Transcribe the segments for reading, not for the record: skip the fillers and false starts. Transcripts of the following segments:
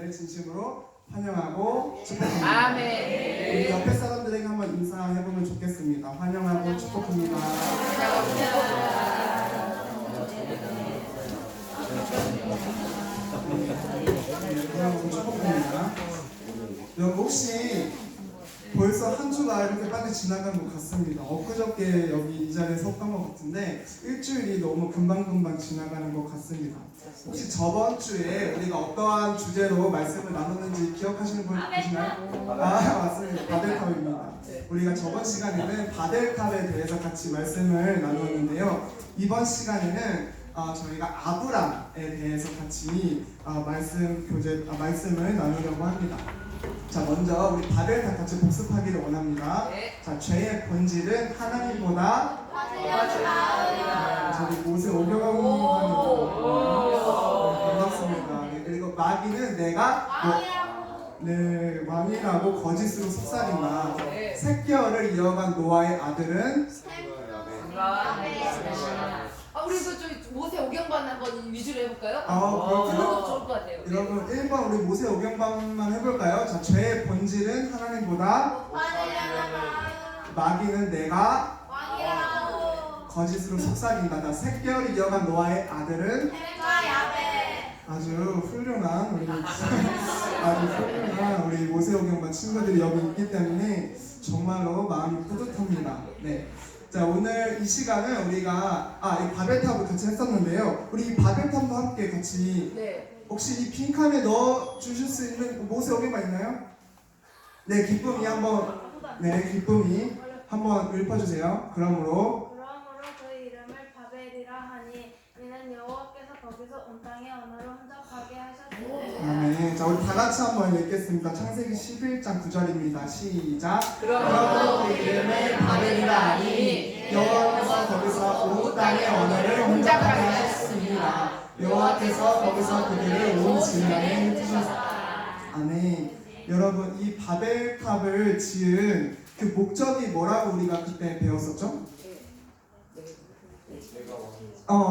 오시기를 진심으로 환영하고 축복합니다. 아멘. 우리 옆에 사람들에게 한번 인사해보면 좋겠습니다. 환영하고 축복합니다. 환영하고 축복합니다. 여러분 혹시 벌써 한 주가 이렇게 빨리 지나간 것 같습니다. 엊그저께 여기 이 자리에 섰던 것 같은데 일주일이 너무 금방금방 지나가는 것 같습니다. 혹시 저번 주에 우리가 어떠한 주제로 말씀을 나눴는지 기억하시는 분 계시나요? 맞습니다. 바벨탑입니다. 우리가 저번 시간에는 바벨탑에 대해서 같이 말씀을 나눴는데요. 이번 시간에는 저희가 아브람에 대해서 같이 말씀을 나누려고 합니다. 자, 먼저 우리 바벨탑 같이 복습하기를 원합니다. 자, 죄의 본질은 하나님보다 저기 모세 오경환님 반갑습니다. 그리고 마귀는 내가 왕이라고 거짓으로 속삭인다. 새끼어를 이어간 노아의 아들은 우리도 좀 모세 오경반 한번 위주로 해볼까요? 그렇군요. 그것도 좋을 것 같아요. 여러분 1번 우리 모세 오경방만 해볼까요? 자, 죄의 본질은 하나님보다 마귀는 내가 거짓으로 속삭인다. 자, 새끼어를 이어간 노아의 아들은 아주 훌륭한 우리 모세 오경방 친구들이 여기 있기 때문에 정말로 마음이 뿌듯합니다. 네. 자, 오늘 이 시간은 우리가 이 바벨탑을 같이 했었는데요. 우리 이 바벨탑도 함께 같이 혹시 이 빈칸에 넣어 주실 수 있는 모세 오경방 있나요? 네, 기쁨이 한번 읊어주세요. 그러므로 그 이름을 바벨이라 하니 이는 여호와께서 거기서 온 땅의 언어를 혼잡하게 하셨으니. 아멘. 자, 우리 다 같이 한번 읽겠습니다. 창세기 11장 9절입니다. 시작. 그러므로 그 이름을 바벨이라 하니 여호와께서 거기서 온 땅의 언어를 혼잡하게 하셨습니다. 여호와께서 거기서 그들을 온 지면에 흩으셨다. 아멘. 여러분, 이 바벨탑을 지은 그 목적이 뭐라고 우리가 그때 배웠었죠?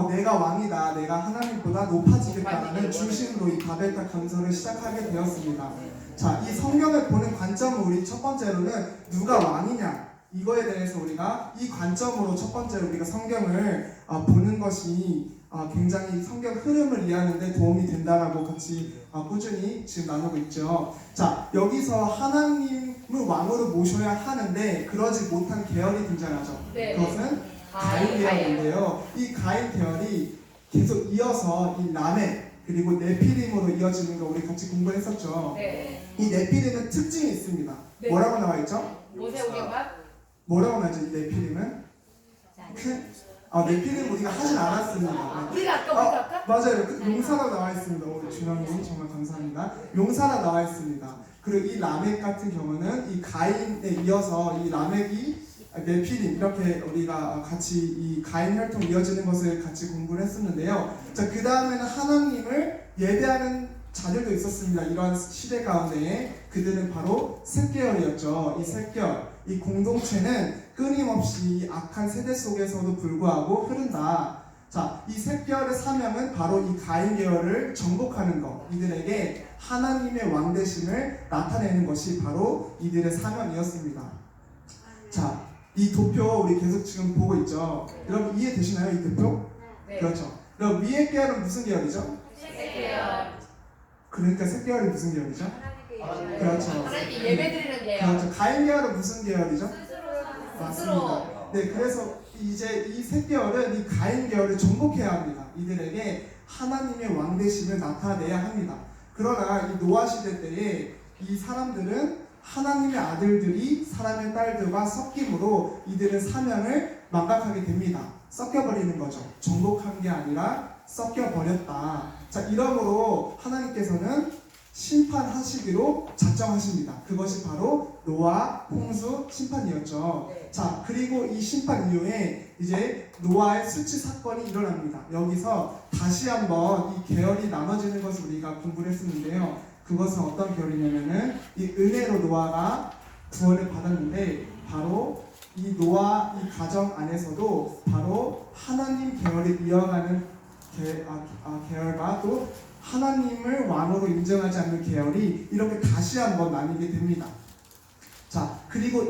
내가 왕이다. 내가 하나님보다 높아지겠다는 중심으로 이 바벨탑 건설을 시작하게 되었습니다. 자, 이 성경을 보는 관점은 우리 첫 번째로는 누가 왕이냐 이거에 대해서 우리가 이 관점으로 첫 번째로 우리가 성경을 보는 것이 굉장히 성경 흐름을 이해하는 데 도움이 된다라고 같이 꾸준히 지금 나누고 있죠. 자, 여기서 하나님을 왕으로 모셔야 하는데 그러지 못한 계열이 등장하죠. 그것은 가인 계열인데요. 이 가인 계열이 계속 이어서 이 라멕 그리고 네피림으로 이어지는 거 우리 같이 공부했었죠. 이 네피림은 특징이 있습니다. 뭐라고 나와 있죠? 모세 오경반? 뭐라고 나와있죠? 이 네피림은? 네피림 우리가 하진 않았습니다. 우리가 아까? 맞아요. 용사라 나와 있습니다. 준영님 정말 감사합니다. 용사라 나와 있습니다. 그리고 이 라멕 같은 경우는 이 가인에 이어서 이 라멕이 네피림 이렇게 우리가 같이 이 가인 혈통 이어지는 것을 같이 공부를 했었는데요. 자, 그 다음에는 하나님을 예배하는 자들도 있었습니다. 이러한 시대 가운데 그들은 바로 셋계열이었죠. 이 셋계열, 이 공동체는 끊임없이 악한 세대 속에서도 불구하고 흐른다. 자, 이 셋계열의 사명은 바로 이 가인 계열을 정복하는 것, 이들에게 하나님의 왕되심을 나타내는 것이 바로 이들의 사명이었습니다. 자, 이 도표 우리 계속 지금 보고 있죠. 여러분 이해되시나요? 이 도표? 네. 그렇죠. 그럼 위의 계열은 무슨 계열이죠? 셋계열. 그러니까 셋계열이 무슨 계열이죠? 그렇죠. 하나님 예배드리는 계열. 그렇죠. 가인 계열은 무슨 계열이죠? 스스로. 맞습니다. 네, 그래서 이제 이 셋계열은 이 가인 계열을 정복해야 합니다. 이들에게 하나님의 왕되심을 나타내야 합니다. 그러나 이 노아 시대 때에 이 사람들은 하나님의 아들들이 사람의 딸들과 섞임으로 이들은 사명을 망각하게 됩니다. 섞여버리는 거죠. 정복한 게 아니라 섞여버렸다. 자, 이러므로 하나님께서는 심판하시기로 작정하십니다. 그것이 바로 노아 홍수 심판이었죠. 자, 그리고 이 심판 이후에 이제 노아의 수치 사건이 일어납니다. 여기서 다시 한번 이 계열이 나눠지는 것을 우리가 공부를 했었는데요. 그것은 어떤 계열이냐면은 이 은혜로 노아가 구원을 받았는데 바로 이 노아 이 가정 안에서도 바로 하나님 계열을 이어가는 계열과 또 하나님을 왕으로 인정하지 않는 계열이 이렇게 다시 한번 나뉘게 됩니다. 자, 그리고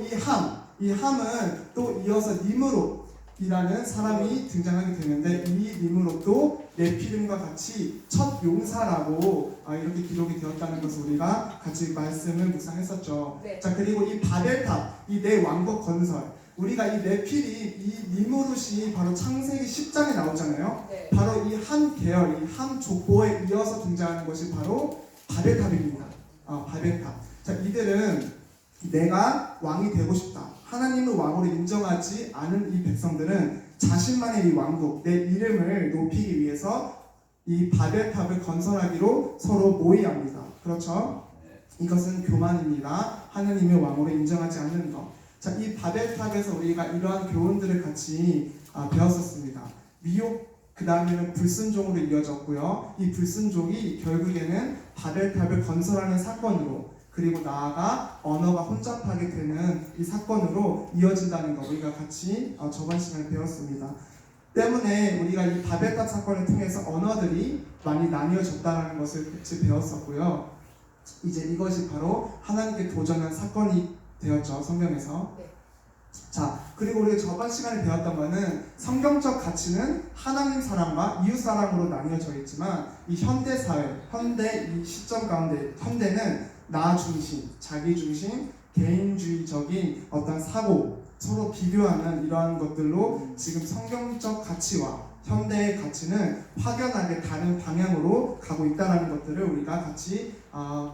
이 함은 또 이어서 니므롯이라는 사람이 등장하게 되는데, 이 니므롯도 네피림과 같이 첫 용사라고 이렇게 기록이 되었다는 것을 우리가 같이 말씀을 묵상했었죠. 네. 자, 그리고 이 바벨탑, 이 내 왕국 건설, 우리가 이 네피림, 이 니므롯이 바로 창세기 10장에 나오잖아요. 네. 바로 이 한 계열, 이 한 족보에 이어서 등장하는 것이 바로 바벨탑입니다. 바벨탑. 자, 이들은 내가 왕이 되고 싶다, 하나님을 왕으로 인정하지 않은 이 백성들은 자신만의 이 왕국, 내 이름을 높이기 위해서 이 바벨탑을 건설하기로 서로 모의합니다. 그렇죠? 이것은 교만입니다. 하나님의 왕으로 인정하지 않는 것. 자, 이 바벨탑에서 우리가 이러한 교훈들을 같이 배웠었습니다. 미혹, 그 다음에는 불순종으로 이어졌고요. 이 불순종이 결국에는 바벨탑을 건설하는 사건으로, 그리고 나아가 언어가 혼잡하게 되는 이 사건으로 이어진다는 거 우리가 같이 저번 시간에 배웠습니다. 때문에 우리가 이 바벨탑 사건을 통해서 언어들이 많이 나뉘어졌다는 것을 같이 배웠었고요. 이제 이것이 바로 하나님께 도전한 사건이 되었죠, 성경에서. 네. 자, 그리고 우리가 저번 시간에 배웠던 거는 성경적 가치는 하나님 사랑과 이웃 사랑으로 나뉘어져 있지만, 이 현대 사회, 현대 이 시점 가운데 현대는 나 중심, 자기 중심, 개인주의적인 어떤 사고, 서로 비교하는 이러한 것들로 지금 성경적 가치와 현대의 가치는 확연하게 다른 방향으로 가고 있다는 것들을 우리가 같이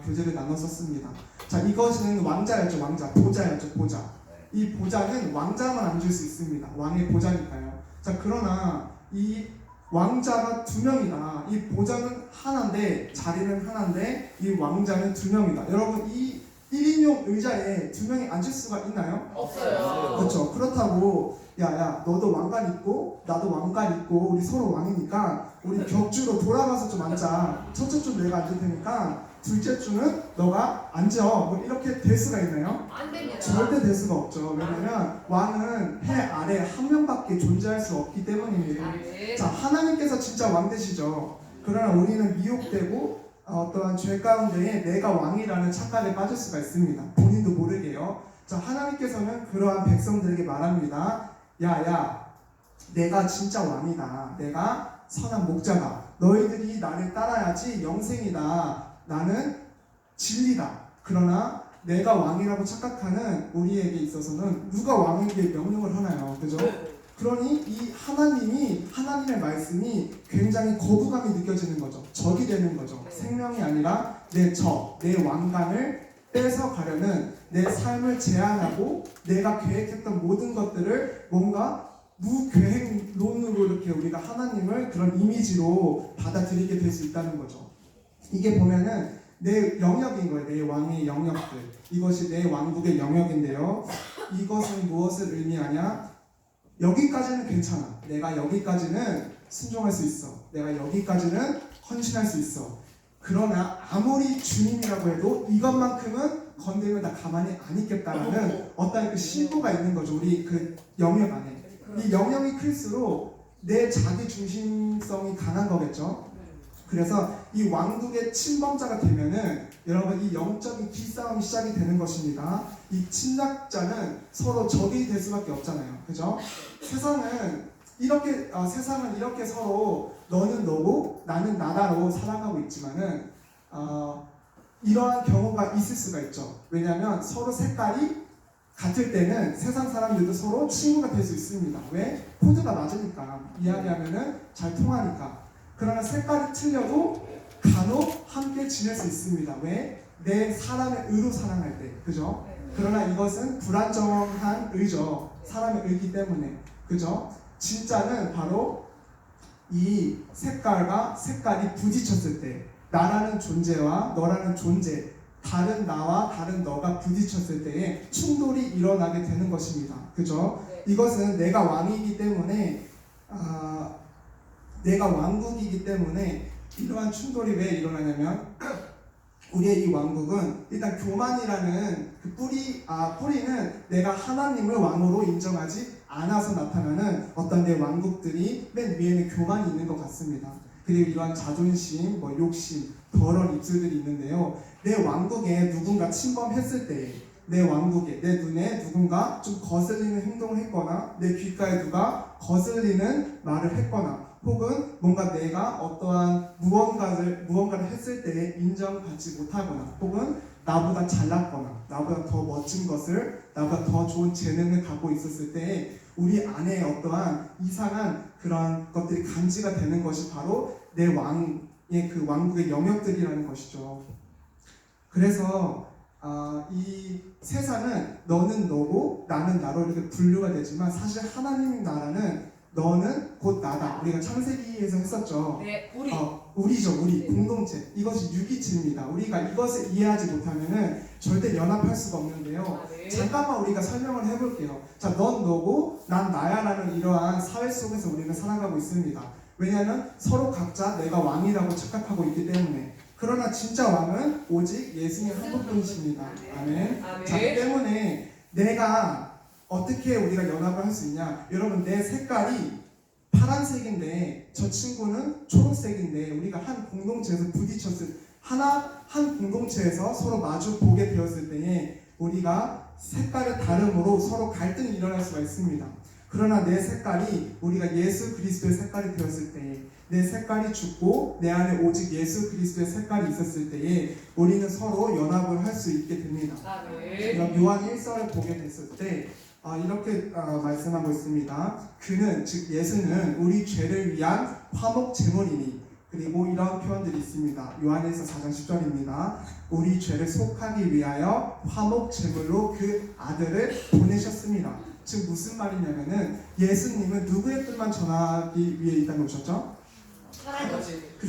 교재를 나눴었습니다. 자, 이것은 왕자였죠, 왕자, 보좌였죠, 보좌. 이 보좌는 왕자만 앉을 수 있습니다. 왕의 보좌니까요. 자, 그러나 이 왕자가 두 명이다. 이 보좌는 하나인데, 자리는 하나인데, 이 왕자는 두 명이다. 여러분, 이 1인용 의자에 두 명이 앉을 수가 있나요? 없어요. 그렇죠. 그렇다고 야, 너도 왕관 있고 나도 왕관 있고 우리 서로 왕이니까 우리 격주로 돌아가서 좀 앉자. 첫째 줄 내가 앉을 테니까 둘째 줄은 너가 앉아. 뭐 이렇게 될 수가 있나요? 안 됩니다. 절대 될 수가 없죠. 왜냐면 왕은 해 아래 한 명밖에 존재할 수 없기 때문입니다. 네. 자, 하나님께서 진짜 왕 되시죠. 그러나 우리는 미혹되고 어떠한 죄 가운데에 내가 왕이라는 착각에 빠질 수가 있습니다. 본인도 모르게요. 자, 하나님께서는 그러한 백성들에게 말합니다. 야, 내가 진짜 왕이다. 내가 선한 목자다. 너희들이 나를 따라야지 영생이다. 나는 진리다. 그러나 내가 왕이라고 착각하는 우리에게 있어서는 누가 왕에게 명령을 하나요? 그죠? 그러니 이 하나님의 말씀이 굉장히 거부감이 느껴지는 거죠. 적이 되는 거죠. 생명이 아니라 내 왕관을 뺏어가려는 내 삶을 제한하고 내가 계획했던 모든 것들을 뭔가 무계획론으로 이렇게 우리가 하나님을 그런 이미지로 받아들이게 될 수 있다는 거죠. 이게 보면은 내 영역인 거예요. 내 왕의 영역들. 이것이 내 왕국의 영역인데요. 이것은 무엇을 의미하냐? 여기까지는 괜찮아. 내가 여기까지는 순종할 수 있어. 내가 여기까지는 헌신할 수 있어. 그러나 아무리 주님이라고 해도 이것만큼은 건드리면 나 가만히 안 있겠다라는 어떤 그 신부가 있는 거죠. 우리 그 영역 안에. 이 영역이 클수록 내 자기 중심성이 강한 거겠죠. 그래서 이 왕국의 침범자가 되면은 여러분 이 영적인 기싸움이 시작이 되는 것입니다. 이 침략자는 서로 적이 될 수밖에 없잖아요. 그죠? 세상은 이렇게 서로 너는 너고 나는 나다로 살아가고 있지만은 이러한 경우가 있을 수가 있죠. 왜냐하면 서로 색깔이 같을 때는 세상 사람들도 서로 친구가 될 수 있습니다. 왜? 코드가 맞으니까, 이야기하면은 잘 통하니까. 그러나 색깔이 틀려도 간혹 함께 지낼 수 있습니다. 왜? 내 사람의 의로 사랑할 때, 그죠? 그러나 이것은 불안정한 의죠. 사람의 의기 때문에, 그죠? 진짜는 바로 이 색깔이 부딪혔을 때, 나라는 존재와 너라는 존재, 다른 나와 다른 너가 부딪혔을 때에 충돌이 일어나게 되는 것입니다. 그죠? 이것은 내가 왕이기 때문에, 내가 왕국이기 때문에 이러한 충돌이 왜 일어나냐면 우리의 이 왕국은 일단 교만이라는 그 뿌리는 내가 하나님을 왕으로 인정하지 않아서 나타나는 어떤 내 왕국들이 맨 위에는 교만이 있는 것 같습니다. 그리고 이러한 자존심, 욕심, 더러운 입술들이 있는데요. 내 왕국에 누군가 침범했을 때, 내 왕국에, 내 눈에 누군가 좀 거슬리는 행동을 했거나, 내 귓가에 누가 거슬리는 말을 했거나, 혹은 뭔가 내가 어떠한 무언가를 했을 때 인정받지 못하거나, 혹은 나보다 잘났거나, 나보다 더 멋진 것을, 나보다 더 좋은 재능을 갖고 있었을 때 우리 안에 어떠한 이상한 그런 것들이 감지가 되는 것이 바로 내 왕의 그 왕국의 영역들이라는 것이죠. 그래서 이 세상은 너는 너고 나는 나로 이렇게 분류가 되지만 사실 하나님 나라는 너는 곧 나다. 우리가 창세기에서 했었죠. 네, 우리. 우리죠, 우리 네. 공동체. 이것이 유기체입니다. 우리가 이것을 이해하지 못하면은 절대 연합할 수가 없는데요. 네. 잠깐만 우리가 설명을 해볼게요. 자, 넌 너고 난 나야라는 이러한 사회 속에서 우리는 살아가고 있습니다. 왜냐하면 서로 각자 내가 왕이라고 착각하고 있기 때문에. 그러나 진짜 왕은 오직 예수님 한 분뿐이십니다. 아멘. 자, 때문에 내가 어떻게 우리가 연합을 할 수 있냐? 여러분, 내 색깔이 파란색인데 저 친구는 초록색인데 우리가 한 공동체에서 한 공동체에서 서로 마주 보게 되었을 때에 우리가 색깔의 다름으로 서로 갈등이 일어날 수가 있습니다. 그러나 내 색깔이 우리가 예수 그리스도의 색깔이 되었을 때에 내 색깔이 죽고 내 안에 오직 예수 그리스도의 색깔이 있었을 때에 우리는 서로 연합을 할 수 있게 됩니다. 요한 1서를 보게 됐을 때 이렇게 말씀하고 있습니다. 그는 즉 예수는 우리 죄를 위한 화목 제물이니. 그리고 이런 표현들이 있습니다. 요한일서 4장 10절입니다. 우리 죄를 속하기 위하여 화목 제물로 그 아들을 보내셨습니다. 즉 무슨 말이냐면은 예수님은 누구의 뜻만 전하기 위해 이 땅에 오셨죠?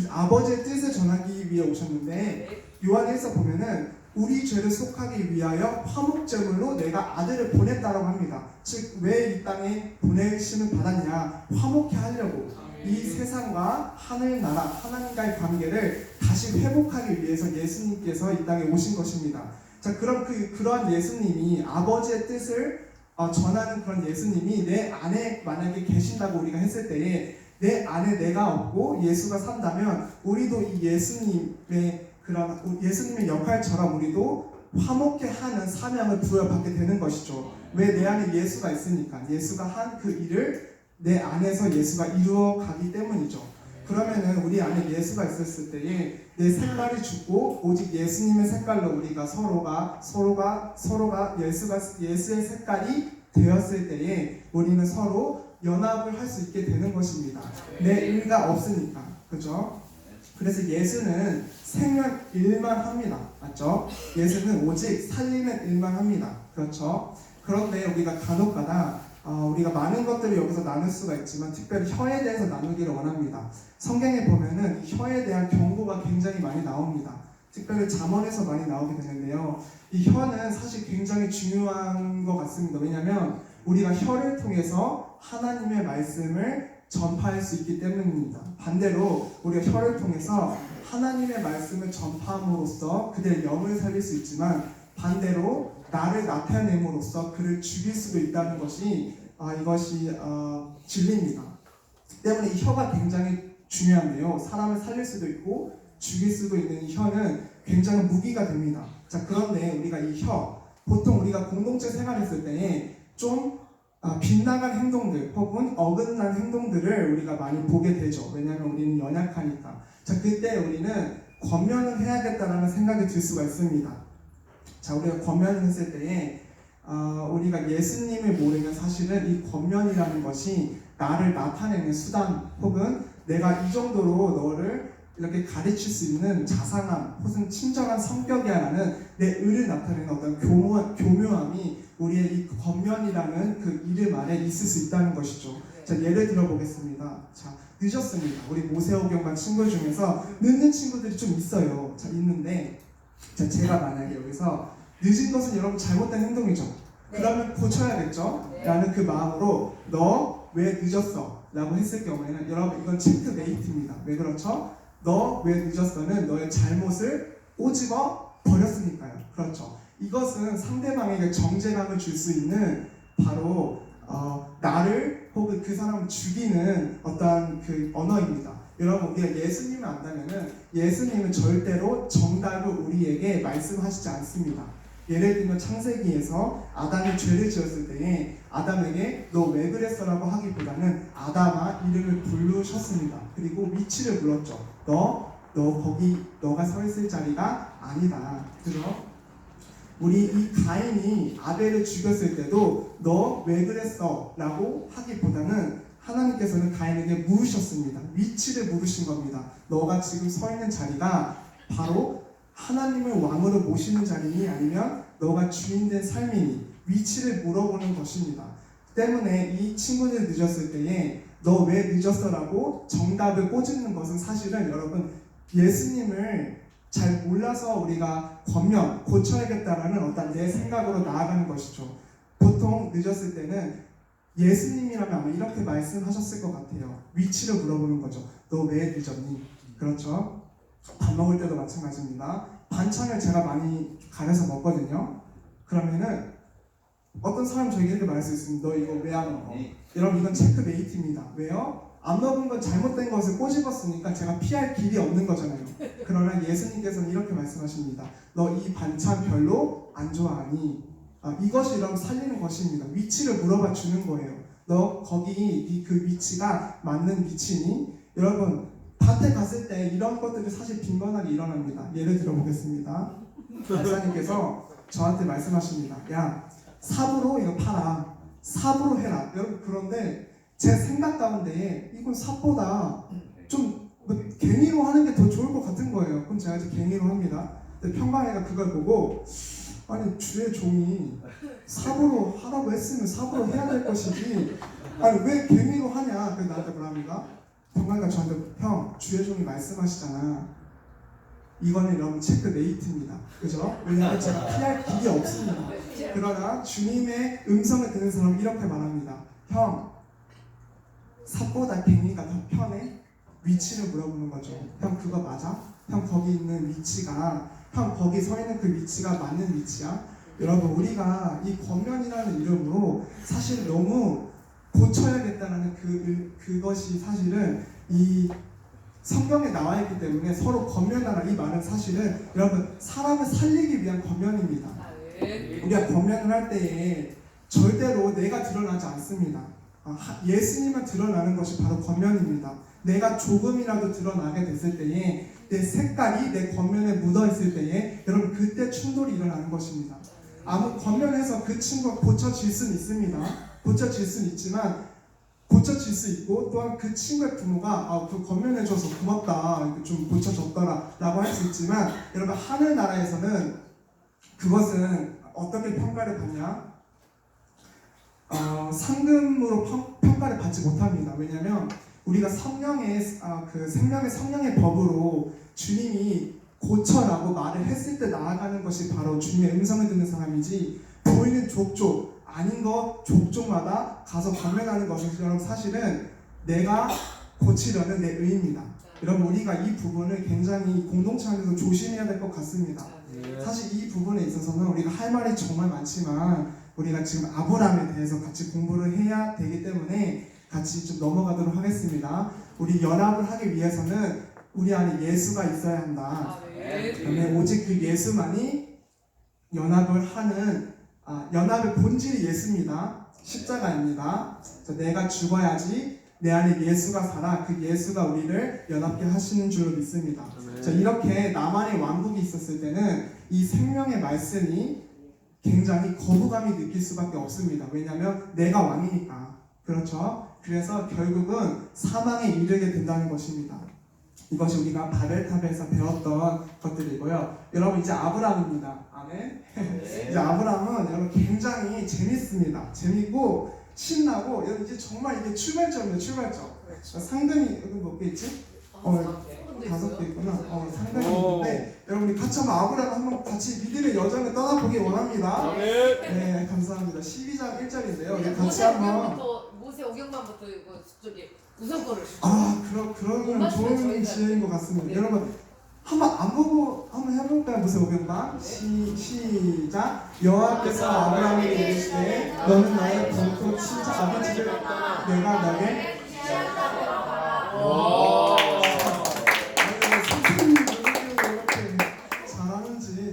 아버지의 뜻을 전하기 위해 오셨는데 요한일서 보면은 우리 죄를 속하기 위하여 화목제물로 내가 아들을 보냈다라고 합니다. 즉 왜 이 땅에 보내심을 받았냐? 화목케 하려고 이 세상과 하늘나라 하나님과의 관계를 다시 회복하기 위해서 예수님께서 이 땅에 오신 것입니다. 자, 그럼 그러한 예수님이 아버지의 뜻을 전하는 그런 예수님이 내 안에 만약에 계신다고 우리가 했을 때에 내 안에 내가 없고 예수가 산다면 우리도 이 예수님의 역할처럼 우리도 화목케 하는 사명을 부여받게 되는 것이죠. 왜? 내 안에 예수가 있으니까. 예수가 한 그 일을 내 안에서 예수가 이루어 가기 때문이죠. 그러면은 우리 안에 예수가 있었을 때에 내 색깔이 죽고 오직 예수님의 색깔로 우리가 서로가 예수의 색깔이 되었을 때에 우리는 서로 연합을 할 수 있게 되는 것입니다. 내 의가 없으니까. 그죠? 그래서 예수는 생명 일만 합니다. 맞죠? 예수는 오직 살리는 일만 합니다. 그렇죠? 그런데 우리가 간혹가다 우리가 많은 것들을 여기서 나눌 수가 있지만 특별히 혀에 대해서 나누기를 원합니다. 성경에 보면은 혀에 대한 경고가 굉장히 많이 나옵니다. 특별히 잠언에서 많이 나오게 되는데요. 이 혀는 사실 굉장히 중요한 것 같습니다. 왜냐하면 우리가 혀를 통해서 하나님의 말씀을 전파할 수 있기 때문입니다. 반대로 우리가 혀를 통해서 하나님의 말씀을 전파함으로써 그들의 영을 살릴 수 있지만 반대로 나를 나타냄으로써 그를 죽일 수도 있다는 것이 이것이 진리입니다. 때문에 이 혀가 굉장히 중요한데요. 사람을 살릴 수도 있고 죽일 수도 있는 이 혀는 굉장히 무기가 됩니다. 자, 그런데 우리가 이 혀, 보통 우리가 공동체 생활했을 때에 좀 빗나간 행동들 혹은 어긋난 행동들을 우리가 많이 보게 되죠. 왜냐하면 우리는 연약하니까. 자, 그때 우리는 권면을 해야겠다라는 생각이 들 수가 있습니다. 자, 우리가 권면을 했을 때에 우리가 예수님을 모르면 사실은 이 권면이라는 것이 나를 나타내는 수단 혹은 내가 이 정도로 너를 이렇게 가르칠 수 있는 자상함 혹은 친절한 성격이야라는 내 의를 나타내는 어떤 교묘함이 우리의 이 권면이라는 그 이름 안에 있을 수 있다는 것이죠. 자, 예를 들어 보겠습니다. 자, 늦었습니다. 우리 모세오경반 친구 중에서 늦는 친구들이 좀 있어요. 자, 있는데 자, 제가 만약에 여기서 늦은 것은 여러분 잘못된 행동이죠. 그러면 고쳐야겠죠? 라는 그 마음으로 너 왜 늦었어? 라고 했을 경우에는 여러분 이건 체크메이트입니다. 왜 그렇죠? 너 왜 늦었어는 너의 잘못을 꼬집어 버렸으니까요. 그렇죠. 이것은 상대방에게 정죄감을 줄 수 있는 바로 나를 혹은 그 사람을 죽이는 어떠한 그 언어입니다. 여러분 우리가 예수님을 안다면은 예수님은 절대로 정답을 우리에게 말씀하시지 않습니다. 예를 들면 창세기에서 아담이 죄를 지었을 때에 아담에게 너 왜 그랬어라고 하기보다는 아담아 이름을 부르셨습니다. 그리고 위치를 불렀죠. 너 거기 너가 서 있을 자리가 아니다. 그죠? 우리 이 가인이 아벨을 죽였을 때도 너 왜 그랬어? 라고 하기보다는 하나님께서는 가인에게 물으셨습니다. 위치를 물으신 겁니다. 너가 지금 서 있는 자리가 바로 하나님을 왕으로 모시는 자리니 아니면 너가 주인된 삶이니 위치를 물어보는 것입니다. 때문에 이 친구들 늦었을 때에 너 왜 늦었어? 라고 정답을 꼬집는 것은 사실은 여러분 예수님을 잘 몰라서 우리가 권면, 고쳐야겠다라는 어떤 내 생각으로 나아가는 것이죠. 보통 늦었을 때는 예수님이라면 아마 이렇게 말씀하셨을 것 같아요. 위치를 물어보는 거죠. 너 왜 늦었니? 그렇죠? 밥 먹을 때도 마찬가지입니다. 반찬을 제가 많이 가려서 먹거든요. 그러면은 어떤 사람 저에게 이렇게 말할 수 있습니다. 너 이거 왜 안 먹어? 여러분 이건 체크메이트입니다. 왜요? 안 먹은 건 잘못된 것을 꼬집었으니까 제가 피할 길이 없는 거잖아요. 그러나 예수님께서는 이렇게 말씀하십니다. 너 이 반찬 별로 안 좋아하니? 이것이 여러분 살리는 것입니다. 위치를 물어봐 주는 거예요. 너 거기 그 위치가 맞는 위치니? 여러분 밭에 갔을 때 이런 것들이 사실 빈번하게 일어납니다. 예를 들어 보겠습니다. 목사님께서 저한테 말씀하십니다. 야 삽으로 이거 팔아. 삽으로 해라. 여러분 그런데 제 생각 가운데 이건 삽보다 좀 갱이로 하는 게 더 좋을 것 같은 거예요. 그럼 제가 이제 갱이로 합니다. 근데 평강이가 그걸 보고 아니 주의 종이 삽으로 하라고 했으면 삽으로 해야 될 것이지 아니 왜 갱이로 하냐. 그래서 나한테 뭐라 합니까? 평강이가 저한테 형 주의 종이 말씀하시잖아. 이거는 여러분 체크메이트입니다. 그죠? 왜냐하면 제가 피할 길이 없습니다. 그러나 주님의 음성을 듣는 사람은 이렇게 말합니다. 형 삽보다 갱이가 더 편해? 위치를 물어보는 거죠. 형 그거 맞아? 형 거기 있는 위치가 형 거기 서 있는 그 위치가 맞는 위치야? 여러분 우리가 이 권면이라는 이름으로 사실 너무 고쳐야겠다는 그것이 사실은 이 성경에 나와 있기 때문에 서로 권면하라 이 말은 사실은 여러분 사람을 살리기 위한 권면입니다. 우리가 권면을 할 때에 절대로 내가 드러나지 않습니다. 예수님만 드러나는 것이 바로 권면입니다. 내가 조금이라도 드러나게 됐을 때에 내 색깔이 내 권면에 묻어 있을 때에 여러분 그때 충돌이 일어나는 것입니다. 아무 권면해서 그 친구가 고쳐질 수는 있습니다. 고쳐질 수는 있지만 고쳐질 수 있고 또한 그 친구의 부모가 그 권면해줘서 고맙다 좀 고쳐줬더라 라고 할 수 있지만 여러분 하늘나라에서는 그것은 어떻게 평가를 받냐? 상금으로 평가를 받지 못합니다. 왜냐하면 우리가 성령의 그 생명의 성령의 법으로 주님이 고쳐라고 말을 했을 때 나아가는 것이 바로 주님의 음성을 듣는 사람이지 보이는 족족 아닌 것 족족마다 가서 권면하는 것은 여러분 사실은 내가 고치려는 내 의입니다. 여러분 우리가 이 부분을 굉장히 공동체 안에서 조심해야 될 것 같습니다. 사실 이 부분에 있어서는 우리가 할 말이 정말 많지만 우리가 지금 아브라함에 대해서 같이 공부를 해야 되기 때문에 같이 좀 넘어가도록 하겠습니다. 우리 연합을 하기 위해서는 우리 안에 예수가 있어야 한다. 그다음에 오직 그 예수만이 연합을 하는 연합의 본질이 예수입니다. 십자가입니다. 내가 죽어야지 내 안에 예수가 살아 그 예수가 우리를 연합케 하시는 줄로 믿습니다. 이렇게 나만의 왕국이 있었을 때는 이 생명의 말씀이 굉장히 거부감이 느낄 수밖에 없습니다. 왜냐하면 내가 왕이니까. 그렇죠? 그래서 결국은 사망에 이르게 된다는 것입니다. 이것이 우리가 바벨탑에서 배웠던 것들이고요. 여러분 이제 아브라함입니다. 아멘. 이제 아브라함은 여러분 굉장히 재밌습니다. 재밌고 신나고 여러분 이제 정말 이게 출발점이에요. 출발점. 상당히 여기 몇 개 있지? 5개 있구나. 상당히 있는데 여러분 같이 한번 아브라함 한번 같이 믿음의 여정을 떠나보기 원합니다. 네, 감사합니다. 12장 1절인데요. 같이 한번 모세 오경만부터 이거 저기 우선 거를 그러면 좋은 지혜인 것 같습니다. 여러분 한번 안 보고 한번 해볼까요? 모세 오경만 시작. 여호와께서 아브라함에게 이르시되 너는 나의 본토 친자 아버지를 내가 너에게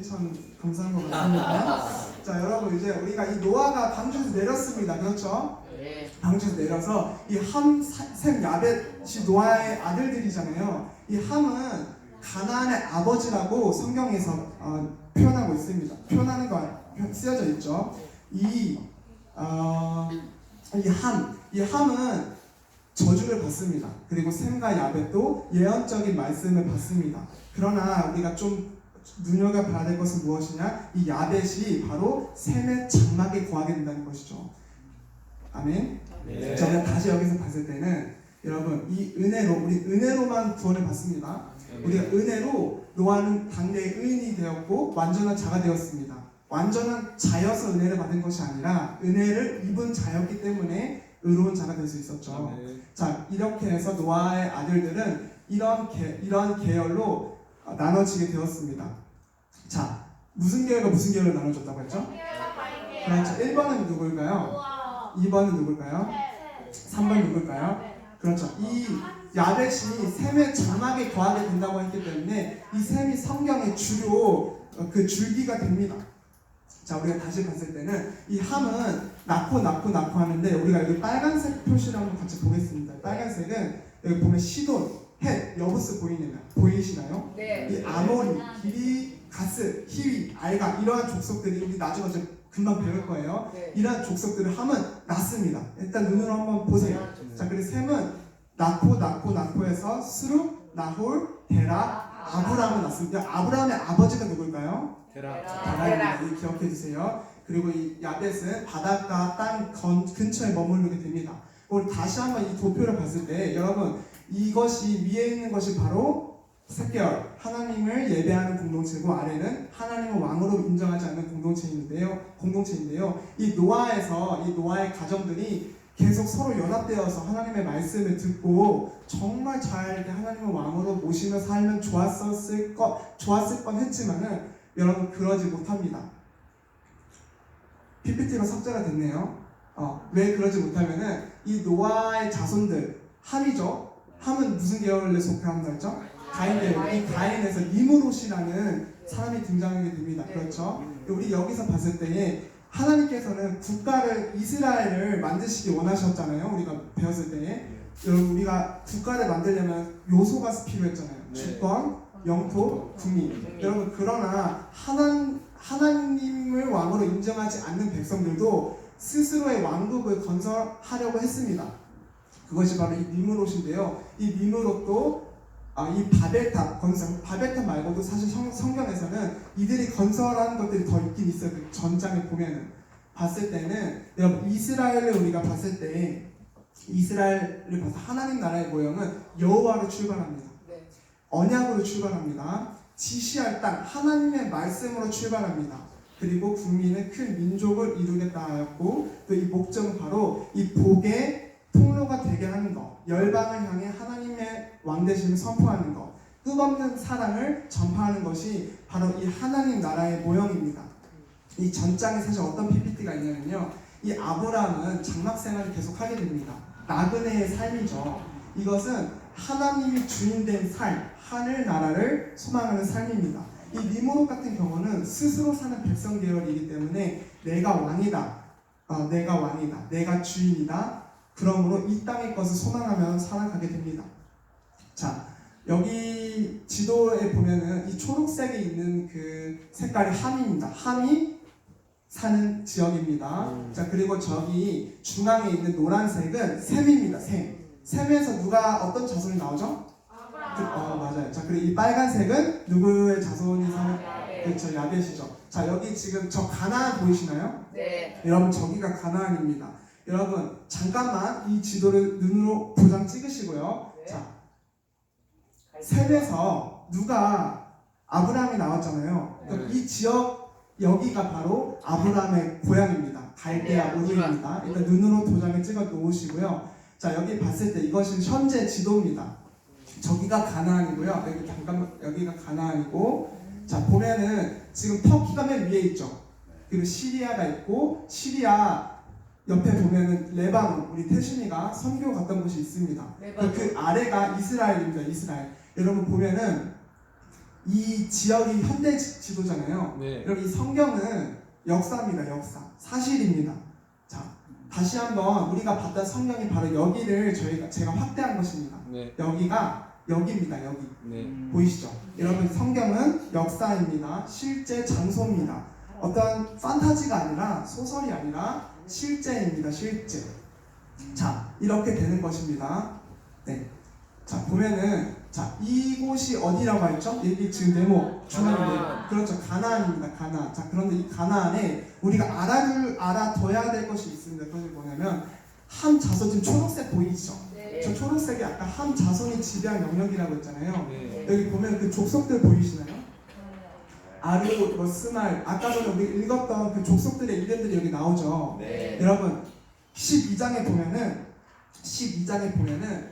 참 감사한 것 같습니다. 자, 여러분 이제 우리가 이 노아가 방주에서 내렸습니다. 그렇죠? 네. 방주에서 내려서 이 함, 셈, 야벳이 노아의 아들들이잖아요. 이 함은 가나안의 아버지라고 성경에서 표현하고 있습니다. 표현하는 거 쓰여져 있죠. 이 함은 저주를 받습니다. 그리고 셈과 야벳도 예언적인 말씀을 받습니다. 그러나 우리가 좀 눈여겨봐야 될 것은 무엇이냐? 이 야벳이 바로 셈의 장막에 거하게 된다는 것이죠. 아멘. 네. 저는 다시 여기서 봤을 때는 여러분 이 은혜로 우리 은혜로만 구원을 받습니다. 우리가 은혜로 노아는 당대의 의인이 되었고 완전한 자가 되었습니다. 완전한 자여서 은혜를 받은 것이 아니라 은혜를 입은 자였기 때문에 의로운 자가 될 수 있었죠. 자, 이렇게 해서 노아의 아들들은 이런 계열로 나눠지게 되었습니다. 자, 무슨 계열과 무슨 계열로 나눠졌다고 했죠? 그렇죠. 1번은 누굴까요? 2번은 누굴까요? 3번 누굴까요? 그렇죠. 이 야벳이 셈의 장막에 거하게 된다고 했기 때문에 이 셈이 성경의 주요 그 줄기가 됩니다. 자, 우리가 다시 봤을 때는 이 함은 낳고 하는데 우리가 여기 빨간색 표시를 한번 같이 보겠습니다. 빨간색은 여기 보면 시돈, 헷, 여부스 보이시나요? 네. 이 아모리, 기리, 가스, 히위, 알가 이러한 족속들이 우리 나중에 금방 배울 거예요. 네. 이러한 족속들을 함은 낳습니다. 일단 눈으로 한번 보세요. 자, 그리고 셈은 낳고 해서 스룹, 나홀, 데라, 아브람을 낳습니다. 아브람의 아버지가 누굴까요? 데라입니다. 이 기억해 주세요. 그리고 이 야벳은 바닷가 땅 근처에 머무르게 됩니다. 우리 다시 한번 이 도표를 봤을 때 여러분 이것이 위에 있는 것이 바로 셋계열 하나님을 예배하는 공동체고 아래는 하나님을 왕으로 인정하지 않는 공동체인데요. 이 노아의 가정들이 계속 서로 연합되어서 하나님의 말씀을 듣고 정말 잘 하나님을 왕으로 모시며 살면 좋았을 뻔했지만은 여러분 그러지 못합니다. PPT로 삭제가 됐네요. 왜 그러지 못하면은 이 노아의 자손들 함이죠. 함은 무슨 계열에 속한다고 했죠? 가인 계열. 이 가인에서 니므롯이라는 사람이 등장하게 됩니다. 그렇죠? 우리 여기서 봤을 때에 하나님께서는 국가를 이스라엘을 만드시기 원하셨잖아요. 우리가 배웠을 때에 여러분 우리가 국가를 만들려면 요소가 필요했잖아요. 주권, 영토, 국민. 여러분 그러나 하나님을 왕으로 인정하지 않는 백성들도 스스로의 왕국을 건설하려고 했습니다. 그것이 바로 이 니므롯인데요. 이 니므롯도 이 바벨탑 말고도 사실 성경에서는 이들이 건설한 것들이 더 있긴 있어요. 그 전장에 보면은 봤을 때는 여러분 이스라엘을 우리가 봤을 때 이스라엘을 봐서 하나님 나라의 모형은 여호와로 출발합니다. 네. 언약으로 출발합니다. 지시할 땅 하나님의 말씀으로 출발합니다. 그리고 국민은 큰 민족을 이루겠다 하였고 또 이 목적은 바로 이 복의 통로가 되게 하는 것, 열방을 향해 하나님의 왕되심을 선포하는 것, 끝없는 사랑을 전파하는 것이 바로 이 하나님 나라의 모형입니다. 이 전장에 사실 어떤 PPT가 있냐면요, 이 아브라함은 장막 생활을 계속하게 됩니다. 나그네의 삶이죠. 이것은 하나님이 주인된 삶, 하늘 나라를 소망하는 삶입니다. 이 니므롯 같은 경우는 스스로 사는 백성 계열이기 때문에 내가 왕이다, 내가 주인이다. 그러므로 이 땅의 것을 소망하면 살아가게 됩니다. 자, 여기 지도에 보면은 이 초록색에 있는 그 색깔이 함입니다. 함이 사는 지역입니다. 자, 그리고 저기 중앙에 있는 노란색은 셈입니다. 셈에서 어떤 자손이 나오죠? 맞아요. 자, 그리고 이 빨간색은 누구의 자손이 사는? 그렇죠, 야벳이죠. 자, 여기 지금 저 가나안 보이시나요? 네. 여러분 저기가 가나안입니다. 여러분 잠깐만 이 지도를 눈으로 도장 찍으시고요. 네. 자, 셈에서 아브라함이 나왔잖아요. 그럼 이 지역 여기가 바로 아브라함의 고향입니다. 갈대아 우르입니다. 일단 눈으로 도장을 찍어 놓으시고요. 자, 여기 봤을 때 이것은 현재 지도입니다. 저기가 가나안이고요. 여기가 가나안이고, 자 보면은 지금 터키가 맨 위에 있죠. 그리고 시리아가 있고, 시리아 옆에 보면은 레바논, 우리 태신이가 선교 갔던 곳이 있습니다. 그 아래가 이스라엘입니다. 이스라엘. 여러분 보면은 이 지역이 현대 지도잖아요. 네. 여러분 이 성경은 역사입니다. 역사. 사실입니다. 자, 다시 한번 우리가 봤던 성경이 바로 여기를 제가 확대한 것입니다. 네. 여기가 여기입니다. 여기. 네. 보이시죠? 여러분 성경은 역사입니다. 실제 장소입니다. 어떤 판타지가 아니라 소설이 아니라 실제입니다. 실제. 자, 이렇게 되는 것입니다. 네. 자, 보면은 자, 이곳이 어디라고 했죠? 여기 지금 네모 중앙에 가나안. 그렇죠. 가나안입니다. 가나안. 자, 그런데 이 가나안에 우리가 알아둬야 될 것이 있습니다. 그것이 뭐냐면 함 자손 지금 초록색 보이시죠? 네. 저 초록색이 아까 함 자손이 지배한 영역이라고 했잖아요. 네. 여기 보면 그 족속들 보이시나요? 아르, 뭐 스말, 아까 전에 우리 읽었던 그 족속들의 이름들이 여기 나오죠. 네. 여러분 12장에 보면은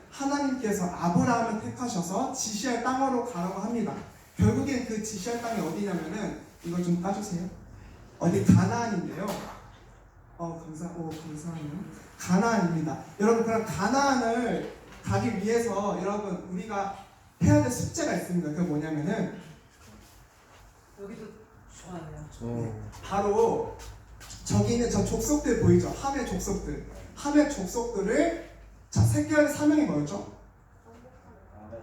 하나님께서 아브라함을 택하셔서 지시할 땅으로 가라고 합니다. 결국엔 그 지시할 땅이 어디냐면은 이거 좀 따주세요. 어디 가나안인데요. 감사해요. 가나안입니다. 여러분 그럼 가나안을 가기 위해서 여러분 우리가 해야 될 숙제가 있습니다. 그게 뭐냐면은 여기도 좋아요. 바로 저기 있는 저 족속들 보이죠? 함의 족속들. 함의 족속들을 자, 새끼의 사명이 뭐였죠?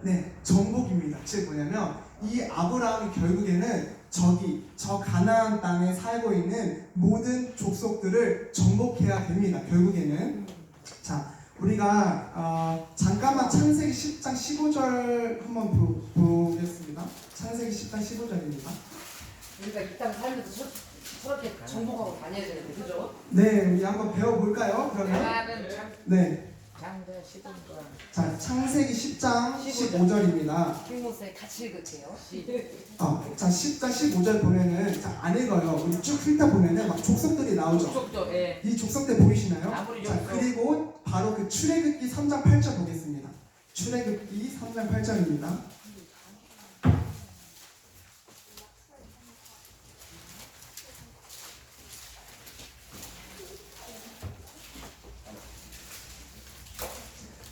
네, 정복입니다. 즉 뭐냐면 이 아브라함이 결국에는 저 가나안 땅에 살고 있는 모든 족속들을 정복해야 됩니다. 결국에는 자, 우리가 잠깐만 창세기 10장 15절 한번 보겠습니다. 창세기 10장 15절입니다. 우리가 이 땅 살면서 저렇게 정복하고 다녀야 되는데, 그죠? 네, 우리 한번 배워볼까요? 그러면 네, 장자 15절. 자, 창세기 10장 15절입니다. 김모세 같이 읽으세요. 자, 10장 15절 보면은 자, 안 읽어요. 우리 쭉 훑다 보면은 막 족속들이 나오죠. 족속도, 예. 이 족속들 보이시나요? 아무리 자, 족속. 그리고 바로 그 출애굽기 3장 8절 보겠습니다. 출애굽기 3장 8절입니다.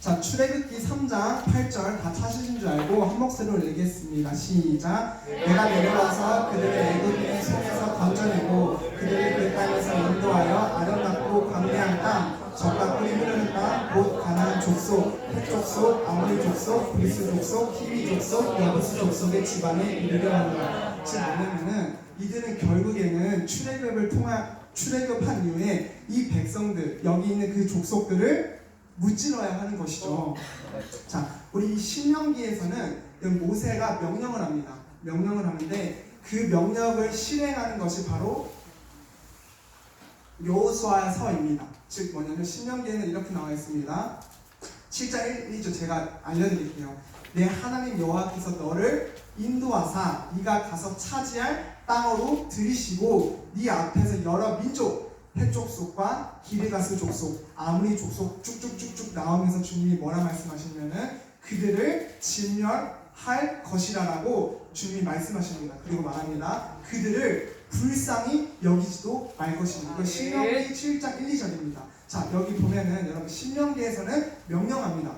자, 출애굽기 3장 8절 다 찾으신 줄 알고 한 목소리로 읽겠습니다. 시작. 내가 내려와서 그들을 애굽인의 손에서 건져내고 그들을 그 땅에서 인도하여 아름답고 광대한 땅, 젖과 꿀이 흐르는 땅, 곧 가나안 족속, 헷 족속, 아모리 족속, 브리스 족속, 히위 족속, 여부스 족속의 집안에 이르려 하노라. 즉 뭐냐면은 이들은 결국에는 출애굽한 이후에 이 백성들 여기 있는 그 족속들을 무찔러야 하는 것이죠. 자, 우리 신명기에서는 모세가 명령을 합니다. 명령을 하는데 그 명령을 실행하는 것이 바로 여호수아서입니다. 즉 뭐냐면 신명기에는 이렇게 나와 있습니다. 7장 1절 제가 알려드릴게요. 내 하나님 여호와께서 너를 인도하사 네가 가서 차지할 땅으로 들이시고 네 앞에서 여러 민족 헷 족속과 기르가스 족속, 아므리 족속 쭉쭉쭉쭉 나오면서 주님이 뭐라 말씀하시냐면은 그들을 진멸할 것이라라고 주님이 말씀하십니다. 그리고 말합니다. 그들을 불쌍히 여기지도 말 것입니다. 이거 신명기 7장 1, 2절입니다. 자, 여기 보면은 여러분 신명기에서는 명령합니다.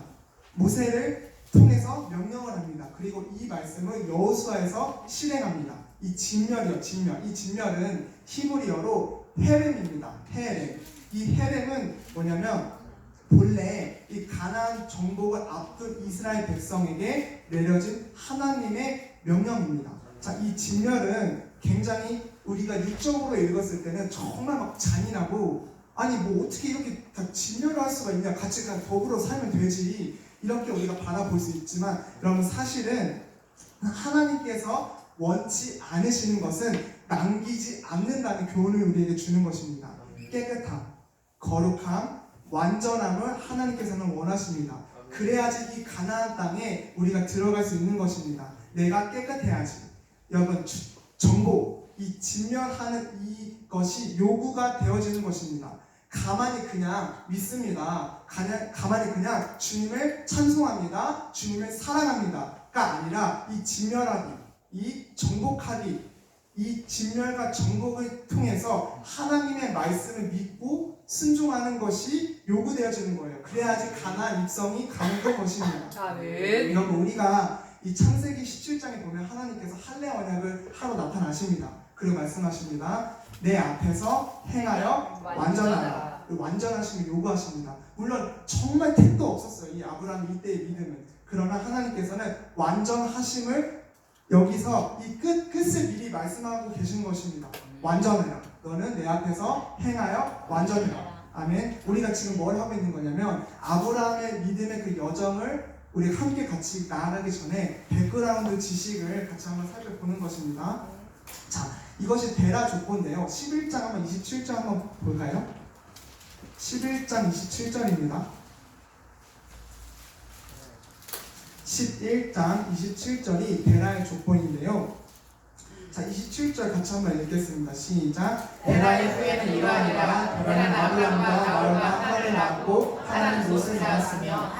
모세를 통해서 명령을 합니다. 그리고 이 말씀을 여호수아에서 실행합니다. 이 진멸이요, 진멸. 이 진멸은 히브리어로 헤렘입니다. 헤렘. 이 헤렘은 뭐냐면 본래 이 가나안 정복을 앞둔 이스라엘 백성에게 내려진 하나님의 명령입니다. 자, 이 진멸은 굉장히 우리가 육적으로 읽었을 때는 정말 막 잔인하고 아니 뭐 어떻게 이렇게 다 진멸을 할 수가 있냐, 같이 그냥 더불어 살면 되지, 이렇게 우리가 바라볼 수 있지만 여러분 사실은 하나님께서 원치 않으시는 것은 남기지 않는다는 교훈을 우리에게 주는 것입니다. 깨끗함, 거룩함, 완전함을 하나님께서는 원하십니다. 그래야지 이 가나안 땅에 우리가 들어갈 수 있는 것입니다. 내가 깨끗해야지. 여러분 정복, 이 진멸하는 이것이 요구가 되어지는 것입니다. 가만히 그냥 믿습니다. 가만히 그냥 주님을 찬송합니다. 주님을 사랑합니다가 아니라 이 진멸하기, 이 정복하기, 이 진멸과 정복을 통해서 하나님의 말씀을 믿고 순종하는 것이 요구되어지는 거예요. 그래야지 가나안 입성이 가는 것입니다. 아멘. 여러분 우리가 이 창세기 17장에 보면 하나님께서 할례 언약을 하러 나타나십니다. 그리고 말씀하십니다. 내 앞에서 행하여 완전하라. 완전하심을 요구하십니다. 물론 정말 택도 없었어요. 이 아브라함 이때의 믿음은. 그러나 하나님께서는 완전하심을 여기서 이 끝을 미리 말씀하고 계신 것입니다. 완전해라. 너는 내 앞에서 행하여 완전해라. 아멘. 우리가 지금 뭘 하고 있는 거냐면 아브라함의 믿음의 그 여정을 우리 함께 같이 나아가기 전에 백그라운드 지식을 같이 한번 살펴보는 것입니다. 자, 이것이 데라 족보인데요. 11장 한번 27절 한번 볼까요? 11장 27절입니다. 11장 27절이 데라의 족보인데요. 자, 27절 같이 한번 읽겠습니다. 시작. 데라의 후예는 이러하니라. 데라는 아브람과 나홀과 하란을 낳았고 하란은 롯을 낳았으며.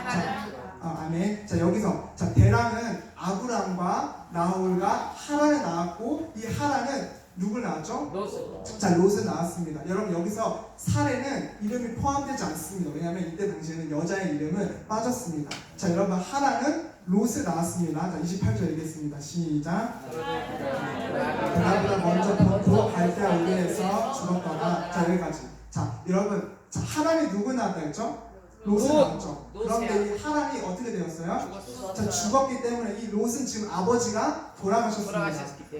아멘. 자, 여기서 자, 데라는 아브람과 나홀과 하란을 낳았고 이 하란은 누굴 낳았죠? 롯. 자, 롯을 낳았습니다. 여러분 여기서 사례는 이름이 포함되지 않습니다. 왜냐하면 이때 당시에는 여자의 이름은 빠졌습니다. 자, 여러분 하란은 롯을 낳았습니다. 자, 28절 읽겠습니다. 시작. 데라보다 먼저 번토 갈대아 우리에서 죽었더라. 자, 여기까지. 자, 여러분 자, 하란이 누구 낳았다 했죠? 롯을 낳았죠. 그런데 이 하란이 어떻게 되었어요? 자, 죽었기 때문에 이 롯은 지금 아버지가 돌아가셨습니다.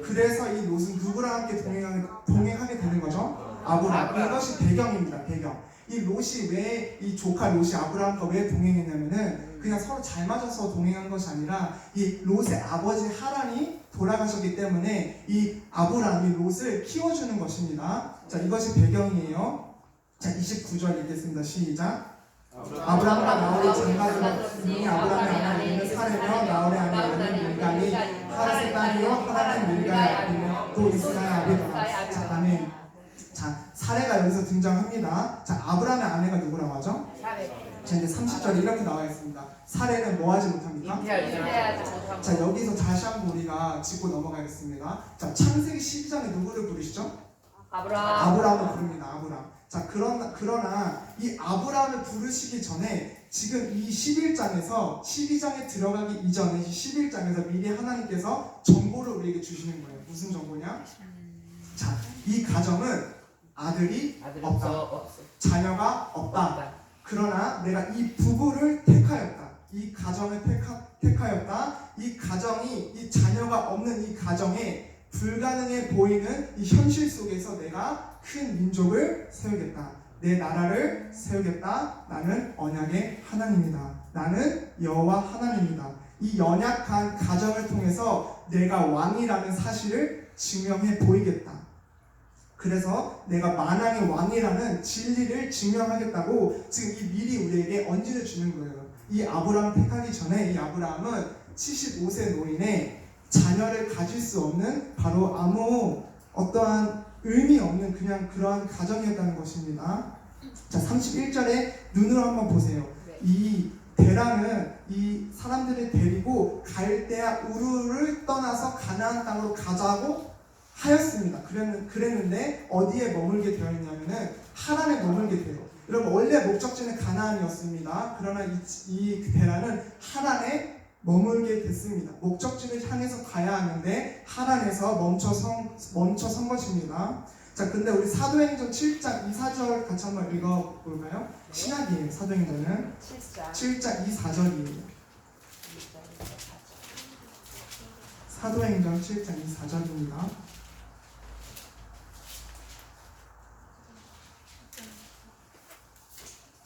그래서 이 롯은 누구랑 함께 동행하게 되는 거죠? 아브람. 이것이 배경입니다. 배경. 이 롯이 왜 이 조카 롯이 아브람과 왜 동행했냐면은 그냥 서로 잘 맞아서 동행한 것이 아니라 이 롯의 아버지 하란이 돌아가셨기 때문에 이 아브람이 롯을 키워주는 것입니다. 자, 이것이 배경이에요. 자, 29절 읽겠습니다. 시작. 아브람과 나홀이 장가들었으니 아브람의 아내는 사레며 나홀의 아내는 밀가니 하란의 딸이요 하란은 밀가의 아비며 또 이스라엘 아비더라. 자, 아멘. 자, 사레가 여기서 등장합니다. 자, 아브람의 아내가 누구라고 하죠? 자, 이제 30절에 이렇게 나와 있습니다. 사레는 뭐 하지 못합니까? 자, 여기서 다시 한번 우리가 짚고 넘어가겠습니다. 자, 창세기 12장에 누구를 부르시죠? 아브람을 부릅니다. 아브람. 자, 그러나 이 아브람을 부르시기 전에 지금 이 11장에서 12장에 들어가기 이전에 이 11장에서 미리 하나님께서 정보를 우리에게 주시는 거예요. 무슨 정보냐? 자, 이 가정은 아들이 없다. 자녀가 없다. 그러나 내가 이 부부를 택하였다. 이 가정을 택하였다. 이 가정이 이 자녀가 없는 이 가정에 불가능해 보이는 이 현실 속에서 내가 큰 민족을 세우겠다. 내 나라를 세우겠다. 나는 언약의 하나님이다. 나는 여호와 하나님이다. 이 연약한 가정을 통해서 내가 왕이라는 사실을 증명해 보이겠다. 그래서 내가 만왕의 왕이라는 진리를 증명하겠다고 지금 이 미리 우리에게 언지를 주는 거예요. 이 아브라함을 택하기 전에 이 아브라함은 75세 노인의 자녀를 가질 수 없는 바로 아무 어떠한 의미 없는 그냥 그러한 가정이었다는 것입니다. 자, 31절에 눈으로 한번 보세요. 이 데라는 이 사람들을 데리고 갈대아 우르를 떠나서 가나안 땅으로 가자고 하였습니다. 그랬는데 어디에 머물게 되어 있냐면은 하란에 머물게 돼요. 여러분 원래 목적지는 가나안이었습니다. 그러나 이 데라는 하란에 머물게 됐습니다. 목적지를 향해서 가야 하는데 하란에서 멈춰선 것입니다. 자, 근데 우리 사도행전 7장 2, 4절 같이 한번 읽어볼까요? 신약이에요. 사도행전은 7장 2, 4절이에요. 사도행전 7장 2, 4절입니다.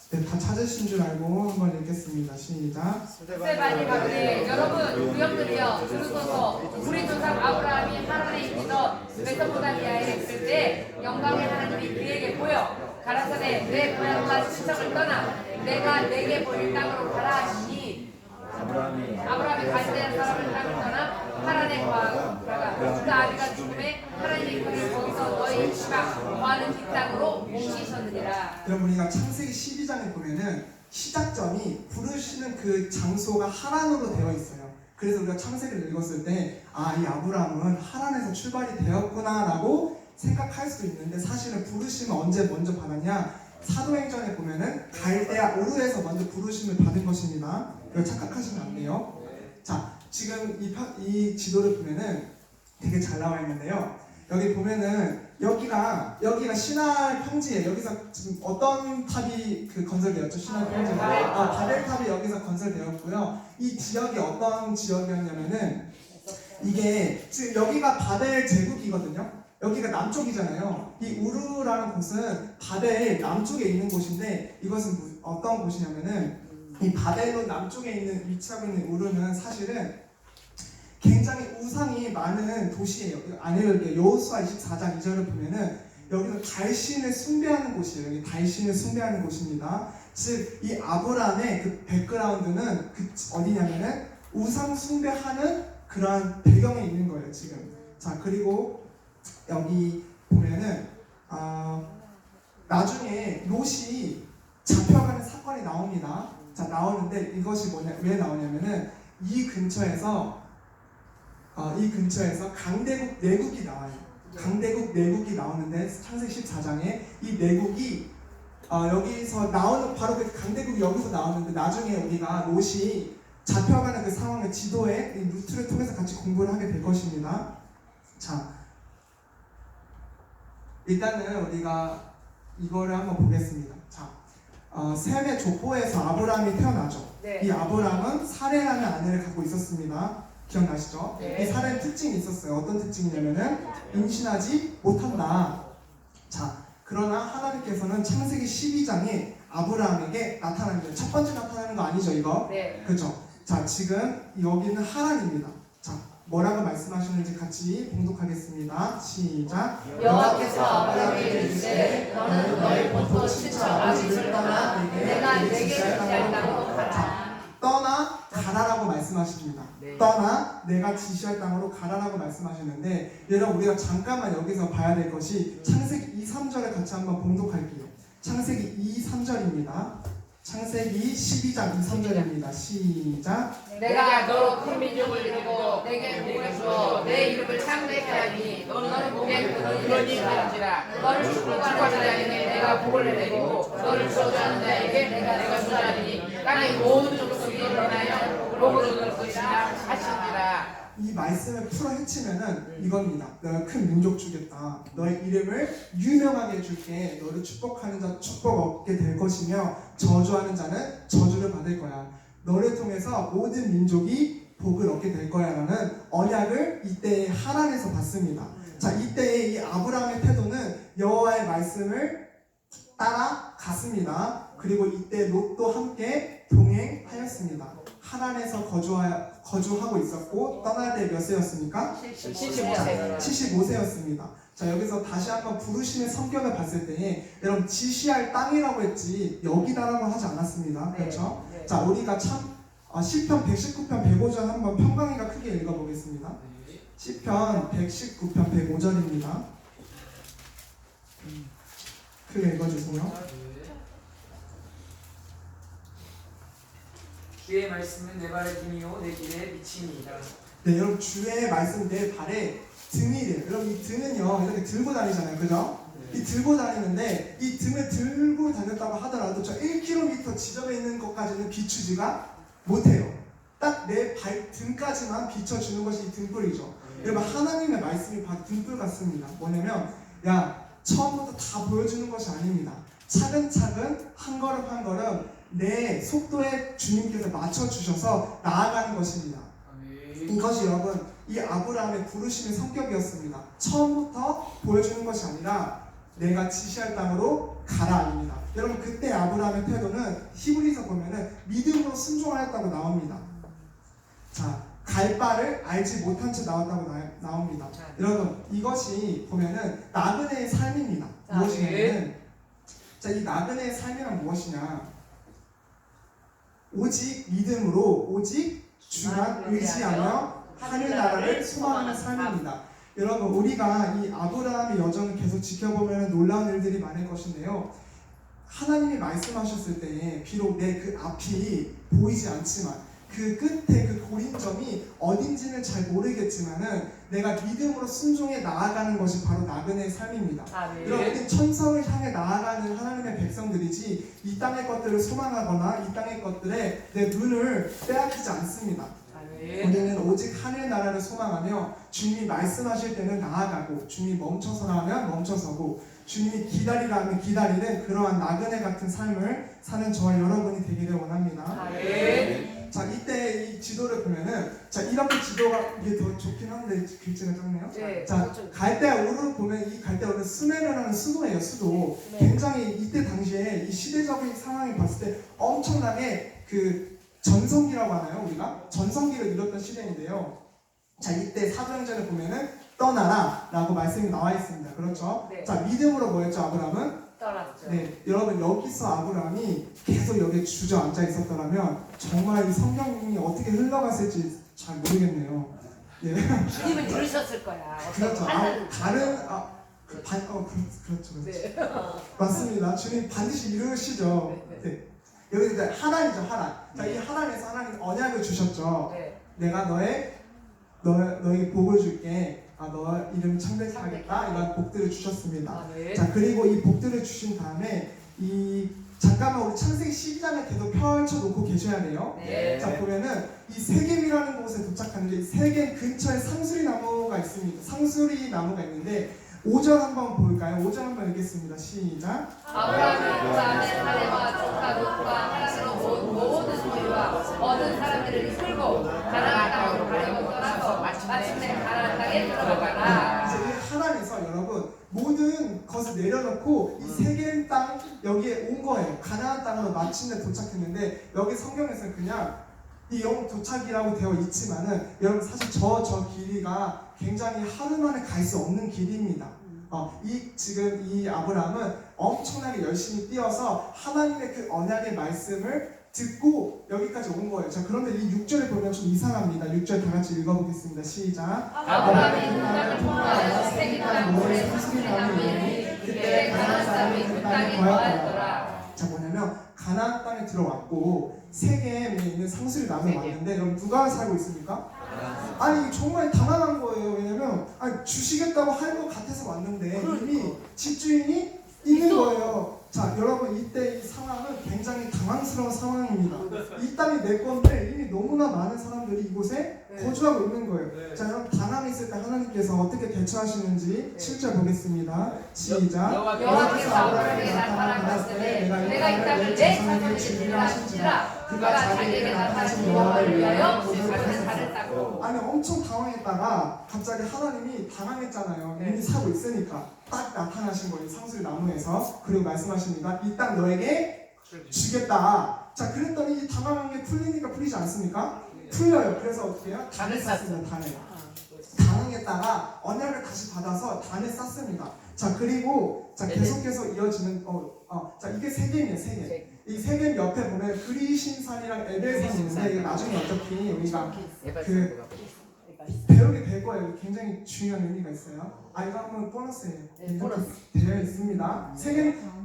네, 다 찾으신 줄 알고 한번 읽겠습니다. 시작. 스데반이 가로되 여러분 무역들이여 들으소서. 우리 조상 아브라함이 하란에 있어 메소포타미아에 있을 때 영광의 하나님이 그에게 보여 가라사대 내 고향과 친척을 떠나 내가 내게 보일 땅으로 가라 하시니 아브라함이 갈대아 사람을 땅을 떠나 하란에 거하고 그 아비가 죽음에 하나님이 그를 거기서 너희 지방 거하는 뒷 땅으로 옮기셨느니라. 여러분 우리가 창세기 12장에 보면은 시작점이 부르시는 그 장소가 하란으로 되어 있어요. 그래서 우리가 창세기를 읽었을 때 이 아브라함은 하란에서 출발이 되었구나라고 생각할 수도 있는데 사실은 부르심을 언제 먼저 받았냐? 사도행전에 보면은 갈대아 우르에서 먼저 부르심을 받은 것입니다. 이거 착각하시면 안 돼요. 자, 지금 이 지도를 보면은 되게 잘 나와 있는데요. 여기 보면은 여기가 시날 평지예요. 여기서 지금 어떤 탑이 건설되었죠? 시날 평지. 바벨탑이 여기서 건설되었고요. 이 지역이 어떤 지역이었냐면은 이게 지금 여기가 바벨 제국이거든요. 여기가 남쪽이잖아요. 이 우르라는 곳은 바벨 남쪽에 있는 곳인데 이것은 어떤 곳이냐면은 이 바벨론 남쪽에 있는 위치하고 있는 우르는 사실은 굉장히 우상이 많은 도시예요. 안에 여호수아 24장 2절을 보면은 여기는 달신을 숭배하는 곳이에요. 여기 달신을 숭배하는 곳입니다. 즉 이 아브라함의 그 백그라운드는 어디냐면은 우상 숭배하는 그러한 배경에 있는 거예요. 지금. 자, 그리고 여기 보면은 나중에 롯이 잡혀가는 사건이 나옵니다. 자, 나오는데 이것이 왜 나오냐면은 이 근처에서 강대국 내국이 나와요. 강대국 내국이 나오는데 창세기 14장에 이 내국이 여기서 나오는 바로 그 강대국이 여기서 나오는데 나중에 우리가 롯이 잡혀가는 그 상황을 지도에 이 루트를 통해서 같이 공부를 하게 될 것입니다. 자, 일단은 우리가 이거를 한번 보겠습니다. 자, 셈의 족보에서 아브라함이 태어나죠. 네. 이 아브라함은 사레라는 아내를 갖고 있었습니다. 기억나시죠? 네. 이 사례의 특징이 있었어요. 어떤 특징이냐면은 임신하지 못한다. 자, 그러나 하나님께서는 창세기 12장에 아브라함에게 나타납니다. 첫 번째 나타나는 거 아니죠, 이거? 네. 그렇죠? 자, 지금 여기는 하란입니다. 자, 뭐라고 말씀하시는지 같이 봉독하겠습니다. 시작. 여호와께서 아브라함에게 이르시되 너는 너의 본토 친척 아비집을 떠나 내가 내게 지시할 땅으로 가라. 떠나 가라라고 말씀하십니다. 네. 떠나 내가 지시할 땅으로 가라라고 말씀하시는데 여러분 우리가 잠깐만 여기서 봐야 될 것이 창세기 2, 3절을 같이 한번 봉독할게요. 창세기 2, 3절입니다. 창세기 12장 2, 3절입니다. 시작. 내가 너로 큰 민족을 이루고 내게 복을 주어 내 이름을 창대케 하니 너는 복의 근원이니라. 너를 축복하는 자에게 내가 복을 내리고 너를 저주하는 자에게 내가 저주하리니 땅의 모든 족속이 일어나여 복을 얻을 것이라 하시니라. 이 말씀을 풀어 헤치면은 이겁니다. 너가 큰 민족 주겠다. 너의 이름을 유명하게 해줄게. 너를 축복하는 자 축복 얻게 될 것이며 저주하는 자는 저주를 받을 거야. 너를 통해서 모든 민족이 복을 얻게 될 거야 라는 언약을 이때 하란에서 받습니다. 자, 이때의 이 아브라함의 태도는 여호와의 말씀을 따라갔습니다. 그리고 이때 롯도 함께 동행하였습니다. 하란에서 거주하고 있었고 떠날 때 몇 세였습니까? 75세. 75세였습니다. 자, 여기서 다시 한번 부르심의 성격을 봤을 때 여러분 지시할 땅이라고 했지 여기다라고 하지 않았습니다. 네. 그렇죠? 네. 자, 우리가 시편 119편 105절 한번 평강이가 크게 읽어보겠습니다. 시편 119편 105절입니다. 크게 읽어주세요. 주의 말씀은 내 발의 등이요 내 길에 미침이니라. 네, 여러분 주의 말씀 내 발에 등이래요. 여러분 이 등은요 이렇게 들고 다니잖아요, 그죠? 이 들고 다니는데 이 등을 들고 다녔다고 하더라도 저 1km 지점에 있는 것까지는 비추지가 못해요. 딱 내 발 등까지만 비춰주는 것이 이 등불이죠. 여러분 하나님의 말씀이 바로 등불 같습니다. 뭐냐면 처음부터 다 보여주는 것이 아닙니다. 차근차근 한 걸음 한 걸음 내 속도에 주님께서 맞춰주셔서 나아가는 것입니다. 이것이 여러분 이 아브라함의 부르심의 성격이었습니다. 처음부터 보여주는 것이 아니라 내가 지시할 땅으로 가라 아닙니다. 여러분 그때 아브라함의 태도는 히브리서 보면은 믿음으로 순종하였다고 나옵니다. 자, 갈 바를 알지 못한 채 나왔다고 나옵니다. 여러분 이것이 보면은 나그네의 삶입니다. 무엇이냐면 이 나그네의 삶이란 무엇이냐? 오직 믿음으로 오직 주만 의지하며 하늘나라를 소망하는 삶입니다. 여러분 우리가 이 아브라함의 여정을 계속 지켜보면 놀라운 일들이 많을 것인데요. 하나님이 말씀하셨을 때 비록 내 그 앞이 보이지 않지만 그 끝에 그 고린점이 어딘지는 잘 모르겠지만은 내가 믿음으로 순종해 나아가는 것이 바로 나그네의 삶입니다. 여러분 천성을 향해 나아가는 하나님의 백성들이지 이 땅의 것들을 소망하거나 이 땅의 것들에 내 눈을 빼앗기지 않습니다. 우리는 오직 하늘 나라를 소망하며 주님이 말씀하실 때는 나아가고 주님이 멈춰서라 하면 멈춰서고 주님이 기다리라 하면 기다리는 그러한 나그네 같은 삶을 사는 저와 여러분이 되기를 원합니다. 자, 이때 이 지도를 보면은 자, 이렇게 지도가 이게 더 좋긴 한데 글자가 적네요. 네. 자, 갈대아우르 보면 이 갈대아우르는 스메르라는 수도예요, 수도. 굉장히 이때 당시에 이 시대적인 상황을 봤을 때 엄청나게 그 전성기라고 하나요, 우리가? 전성기를 이뤘던 시대인데요. 자, 이때 사도행전을 보면은 떠나라 라고 말씀이 나와 있습니다. 그렇죠? 네. 자, 믿음으로 뭐였죠, 아브라함은? 떠났죠. 네, 여러분 여기서 아브라함이 계속 여기에 주저앉아 있었더라면 정말 이 성경이 어떻게 흘러갔을지 잘 모르겠네요. 네. 주님을 들으셨을 거야. 그렇죠. 판단을. 그렇죠. 네. 맞습니다. 주님 반드시 이루시죠. 네. 여기 이제 하란이죠, 하란. 자, 이 하란에서 하나님 언약을 주셨죠. 네. 내가 너에게 복을 줄게. 너 이름 창대하겠다. 이런 복들을 주셨습니다. 네. 자, 그리고 이 복들을 주신 다음에 잠깐만 우리 창세기 12장을 계속 펼쳐놓고 계셔야 돼요. 네. 자, 보면은 이 세겜이라는 곳에 도착하는데 이 세겜 근처에 상수리 나무가 있습니다. 상수리 나무가 있는데 5절 한번 볼까요? 5절 한번 읽겠습니다. 시작. 아브라함은 그 안에 사례와 조카 롯과 하란으로 모든 소유와 얻은 사람들을 이끌고 가나안 땅으로 가려고 떠나서 마침내 가나안 땅에 들어가라. 이제 이 하란에서 여러분 모든 것을 내려놓고 이 세겜 땅 여기에 온 거예요. 가나안 땅으로 마침내 도착했는데 여기 성경에서는 그냥 이 영웅 도착이라고 되어 있지만은 여러분 사실 저 길이가 굉장히 하루 만에 갈 수 없는 길입니다. 지금 이 아브라함은 엄청나게 열심히 뛰어서 하나님의 그 언약의 말씀을 듣고 여기까지 온 거예요. 자, 그런데 이 6절을 보면 좀 이상합니다. 6절 다 같이 읽어보겠습니다. 시작. 아브라함이 그 땅을 통과하여 세겜 땅 모래 상수리 나무에 이르니 그때 가나안 사람이 그 땅에 거하였더라. 자, 뭐냐면 가나안 땅에 들어왔고 세겜에 있는 상수리 나무에 왔는데 여러분 누가 살고 있습니까? 아니 정말 당황한 거예요. 왜냐면 주시겠다고 할 것 같아서 왔는데 이미 집주인이 있는 거예요. 자, 여러분 이때 이 상황은 굉장히 당황스러운 상황입니다. 이 땅이 내 건데 이미 너무나 많은 사람들이 이곳에 거주하고 있는 거예요. 자, 여러분 당황했을 때 하나님께서 어떻게 대처하시는지 7절 보겠습니다. 시작. 여호와께서 아브라함에게 나타나셨을 때 내가 이 땅을 내 자손에게 주리라 하신지라 그가 자기에게 나타나신 여호와를 위하여 자기는 산을 쌓고. 아니 엄청 당황했다가 갑자기 하나님이 당황했잖아요. 이미 사고 있으니까 딱 나타나신 거예요. 상수리 나무에서. 그리고 말씀하십니다. 이 땅 너에게 주겠다. 자, 그랬더니 이 당황한 게 풀리니까 풀리지 않습니까? 풀려요. 그래서 어떻게 해요? 단을 쌓습니다. 단을. 당황했다가 언약을 다시 받아서 단을 쌓습니다. 자, 그리고 계속해서 이어지는 자, 이게 세겜이에요. 세겜. 이 세겜 옆에 보면 그리신산이랑 에벨산이 있는데 이게 나중에 어떻게 우리가 배우게 될 거예요. 굉장히 중요한 의미가 있어요. 이거 한번 보너스예요. 이렇게 되어 있습니다. 세겜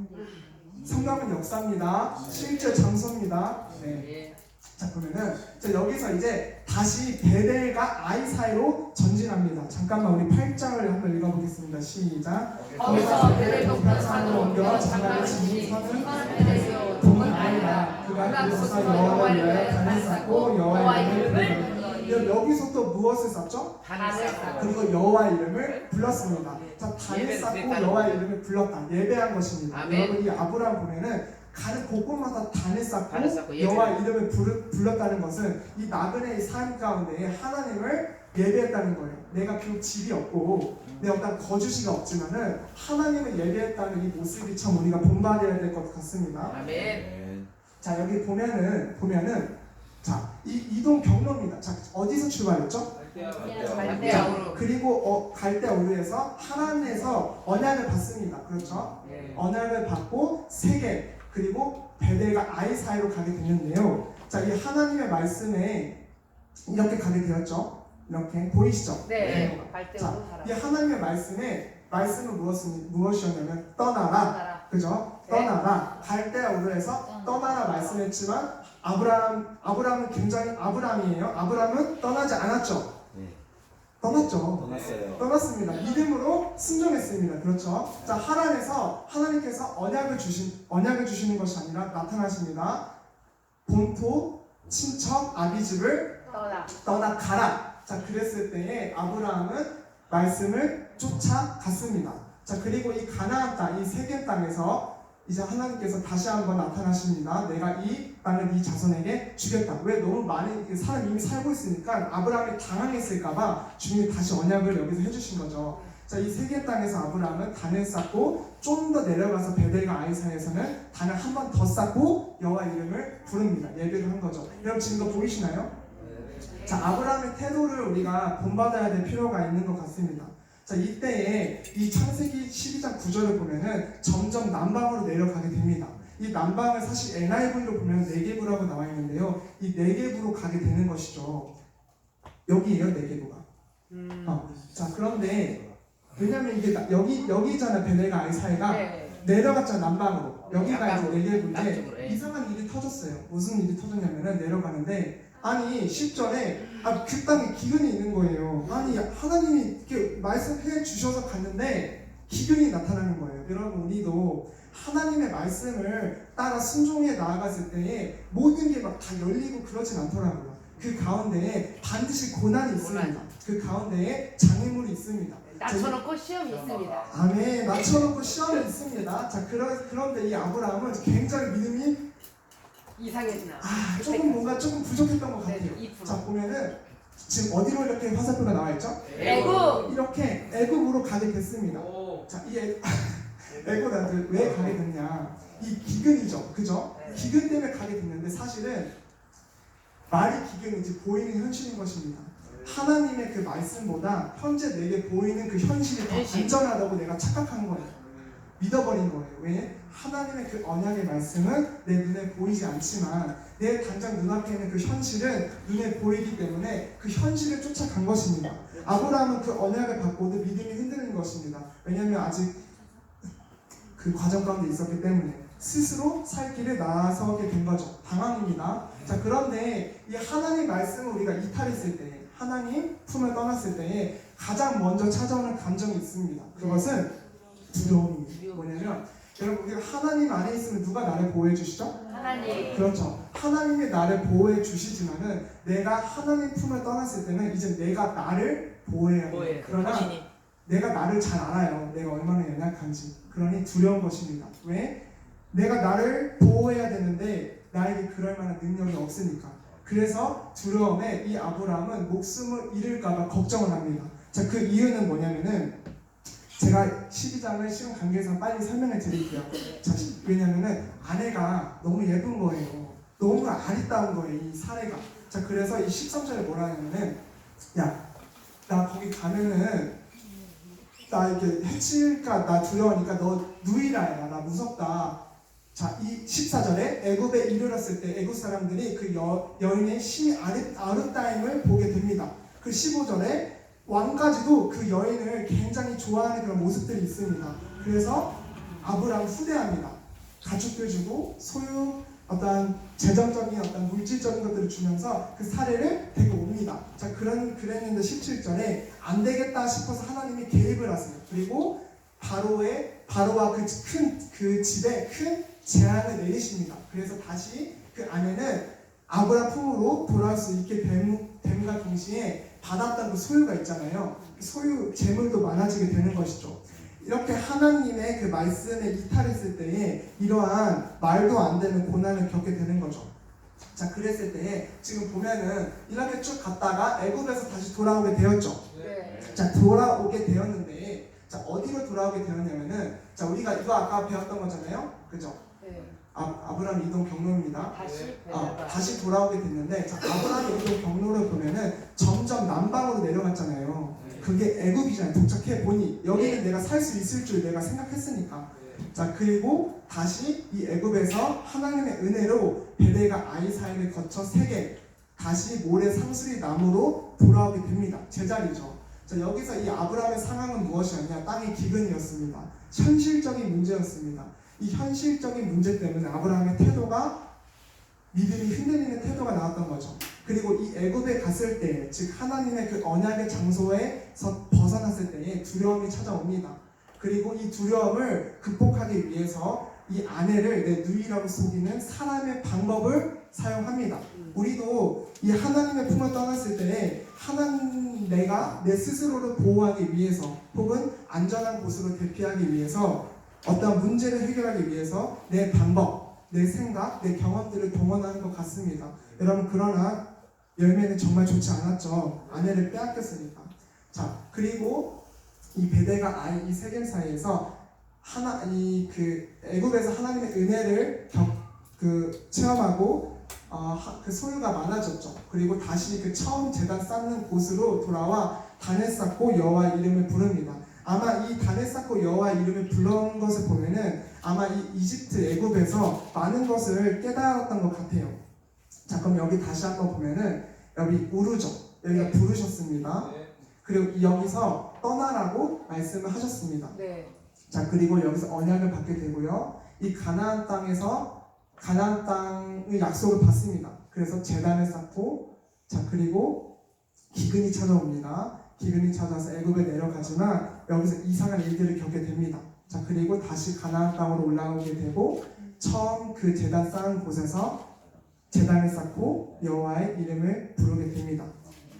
성경은 역사입니다. 실제 장소입니다. 네. 자, 그러면은 여기서 이제 다시 베델과 아이 사이로 전진합니다. 잠깐만 우리 8장을 한번 읽어보겠습니다. 시작. 거기서 베델 높은 산으로 옮겨 장막을 지니 선은 베델이요 동은 아이라. 그가 그곳에서 여호와를 위하여 단을 쌓고 여호와 이름을 여기서 또 무엇을 쌓죠? 단을 쌓고 그리고 여호와 이름을 불렀습니다. 자, 단을 쌓고 여호와 이름을 불렀다. 예배한 것입니다. 여러분 이 아브라함 보면은 가는 곳곳마다 단을 쌓고 여호와 이름을 불렀다는 것은 이 나그네의 삶 가운데 하나님을 예배했다는 거예요. 내가 비록 집이 없고 내 어떤 거주지가 없지만은 하나님을 예배했다는 이 모습이 참 우리가 본받아야 될 것 같습니다. 아멘. 자, 여기 보면은 자, 이동 경로입니다. 자, 어디서 출발했죠? 갈대아우르. 그리고 갈대아우르에서 하란에서 언약을 받습니다. 그렇죠? 언약을 받고 세겜 그리고 베델과 아이 사이로 가게 되는데요. 자, 이 하나님의 말씀에 이렇게 가게 되었죠. 이렇게 보이시죠? 네. 갈대아우르 이 하나님의 말씀은 무엇이었냐면 떠나라. 그죠? 떠나라. 갈대아우르에서 떠나라 말씀했지만 아브라함은 굉장히 아브라함이에요. 아브라함은 떠나지 않았죠. 떠났죠. 떠났습니다. 믿음으로 순종했습니다. 그렇죠? 자, 하란에서 하나님께서 언약을 주시는 것이 아니라 나타나십니다. 본토, 친척, 아비집을 떠나 가라. 자, 그랬을 때에 아브라함은 말씀을 쫓아갔습니다. 자, 그리고 이 가나안 땅, 이 세겜 땅에서 이제 하나님께서 다시 한번 나타나십니다. 내가 이 땅을 네 자손에게 주겠다. 왜? 너무 많은 사람이 이미 살고 있으니까 아브라함이 당황했을까봐 주님이 다시 언약을 여기서 해주신 거죠. 자, 이 세겜 땅에서 아브라함은 단을 쌓고 좀 더 내려가서 베델과 아이사에서는 단을 한 번 더 쌓고 여호와 이름을 부릅니다. 예배를 한 거죠. 여러분 지금 이거 보이시나요? 자, 아브라함의 태도를 우리가 본받아야 될 필요가 있는 것 같습니다. 자, 이때에 이 창세기 12장 9절을 보면은 점점 남방으로 내려가게 됩니다. 이 남방을 사실 NIV로 보면 네게부라고 나와 있는데요. 이 네게부로 가게 되는 것이죠. 여기에요, 네게부가. 자, 그런데 왜냐면 이게 여기잖아, 베델과 아이사이가. 내려갔잖아, 남방으로. 여기가 이제 네게부인데 이상한 일이 터졌어요. 무슨 일이 터졌냐면은 내려가는데 아니 10절에 그 땅에 기근이 있는 거예요. 아니 하나님이 이렇게 말씀해 주셔서 갔는데 기근이 나타나는 거예요. 여러분 우리도 하나님의 말씀을 따라 순종해 나아갔을 때에 모든 게 막 다 열리고 그러진 않더라고요. 그 가운데에 반드시 고난이 있습니다. 그 가운데에 장애물이 있습니다. 낮춰놓고 시험이 있습니다. 아멘. 낮춰놓고 시험이 있습니다. 자, 그런데 이 아브라함은 굉장히 믿음이 이상해지나. 조금 부족했던 것 같아요. 네, 자, 보면은 지금 어디로 이렇게 화살표가 나와 있죠? 애굽. 이렇게 애굽으로 가게 됐습니다. 자, 이 애굽을 왜 가게 됐냐? 이 기근이죠, 그죠? 기근 때문에 가게 됐는데 사실은 말이 기근인지 보이는 현실인 것입니다. 하나님의 그 말씀보다 현재 내게 보이는 그 현실이 더 안전하다고 내가 착각한 거예요. 믿어버린 거예요. 왜? 하나님의 그 언약의 말씀은 내 눈에 보이지 않지만 내 당장 눈앞에 있는 그 현실은 눈에 보이기 때문에 그 현실을 쫓아간 것입니다. 아브라함은 그 언약을 받고도 믿음이 흔들리는 것입니다. 왜냐하면 아직 그 과정 가운데 있었기 때문에 스스로 살 길을 나서게 된 거죠. 방황입니다. 자, 그런데 이 하나님 말씀을 우리가 이탈했을 때, 하나님 품을 떠났을 때에 가장 먼저 찾아오는 감정이 있습니다. 그것은 두려움입니다. 뭐냐면 여러분 우리가 하나님 안에 있으면 누가 나를 보호해 주시죠? 하나님. 그렇죠. 하나님이 나를 보호해 주시지만은 내가 하나님 품을 떠났을 때는 이제 내가 나를 보호해야 돼요. 그러나 내가 나를 잘 알아요. 내가 얼마나 연약한지. 그러니 두려운 것입니다. 왜? 내가 나를 보호해야 되는데 나에게 그럴 만한 능력이 없으니까. 그래서 두려움에 이 아브라함은 목숨을 잃을까봐 걱정을 합니다. 자, 그 이유는 뭐냐면은 제가 12장을 시간 관계상 빨리 설명을 드릴게요. 자, 왜냐면은 아내가 너무 예쁜 거예요. 너무 아리따운 거예요, 이 사례가. 자, 그래서 이 13절에 뭐라 하냐면은 야, 나 거기 가면은 나 이렇게 해칠까 나 두려우니까 너 누이라 해라. 나 무섭다. 자, 이 14절에 애굽에 이르렀을 때 애굽 사람들이 그 여인의 심히 아름다움을 보게 됩니다. 그 15절에 왕까지도 그 여인을 굉장히 좋아하는 그런 모습들이 있습니다. 그래서 아브라함 후대합니다. 가축들 주고 소유 어떤 재정적인 어떤 물질적인 것들을 주면서 그 사례를 데리고 옵니다. 자, 그랬는데 17절에 안 되겠다 싶어서 하나님이 개입을 하세요. 그리고 바로와 그 집에 큰 재앙을 내리십니다. 그래서 다시 그 아내는 아브라함 품으로 돌아올 수 있게 됨과 동시에 받았던 그 소유가 있잖아요. 그 소유 재물도 많아지게 되는 것이죠. 이렇게 하나님의 그 말씀에 이탈했을 때에 이러한 말도 안 되는 고난을 겪게 되는 거죠. 자, 그랬을 때에 지금 보면은 이렇게 쭉 갔다가 애굽에서 다시 돌아오게 되었죠. 자, 돌아오게 되었는데 자, 어디로 돌아오게 되었냐면은 자, 우리가 이거 아까 배웠던 거잖아요. 그죠? 아브라함 이동 경로입니다. 다시 돌아오게 됐는데 자, 아브라함 이동 경로를 보면은 점점 남방으로 내려갔잖아요. 그게 애굽이잖아요. 도착해 보니 여기는 내가 살 수 있을 줄 내가 생각했으니까. 자, 그리고 다시 이 애굽에서 하나님의 은혜로 베델과 아이사이를 거쳐 세계 다시 모래 상수리 나무로 돌아오게 됩니다. 제자리죠. 자, 여기서 이 아브라함의 상황은 무엇이었냐? 땅의 기근이었습니다. 현실적인 문제였습니다. 이 현실적인 문제 때문에 아브라함의 태도가 믿음이 흔들리는 태도가 나왔던 거죠. 그리고 이 애굽에 갔을 때, 즉 하나님의 그 언약의 장소에서 벗어났을 때에 두려움이 찾아옵니다. 그리고 이 두려움을 극복하기 위해서 이 아내를 내 누이라고 속이는 사람의 방법을 사용합니다. 우리도 이 하나님의 품을 떠났을 때 하나님 내가 내 스스로를 보호하기 위해서 혹은 안전한 곳으로 대피하기 위해서 어떤 문제를 해결하기 위해서 내 방법, 내 생각, 내 경험들을 동원하는 것 같습니다. 여러분 그러나 열매는 정말 좋지 않았죠. 아내를 빼앗겼으니까. 자 그리고 이 베델과 아이 이 세겜 사이에서 애굽에서 하나님의 은혜를 체험하고 그 소유가 많아졌죠. 그리고 다시 그 처음 제단 쌓는 곳으로 돌아와 단을 쌓고 여호와 이름을 부릅니다. 아마 이 단을 쌓고 여호와 이름을 부른 것을 보면은 아마 이 이집트 애굽에서 많은 것을 깨달았던 것 같아요. 자 그럼 여기 다시 한번 보면은 여기 우르죠. 여기가 부르셨습니다. 그리고 여기서 떠나라고 말씀을 하셨습니다. 네. 자 그리고 여기서 언약을 받게 되고요. 이 가나안 땅의 약속을 받습니다. 그래서 제단을 쌓고 자 그리고 기근이 찾아옵니다. 기근이 찾아서 애굽에 내려가지만 여기서 이상한 일들을 겪게 됩니다. 자 그리고 다시 가나안 땅으로 올라오게 되고 처음 그 제단 쌓은 곳에서 제단을 쌓고 여호와의 이름을 부르게 됩니다.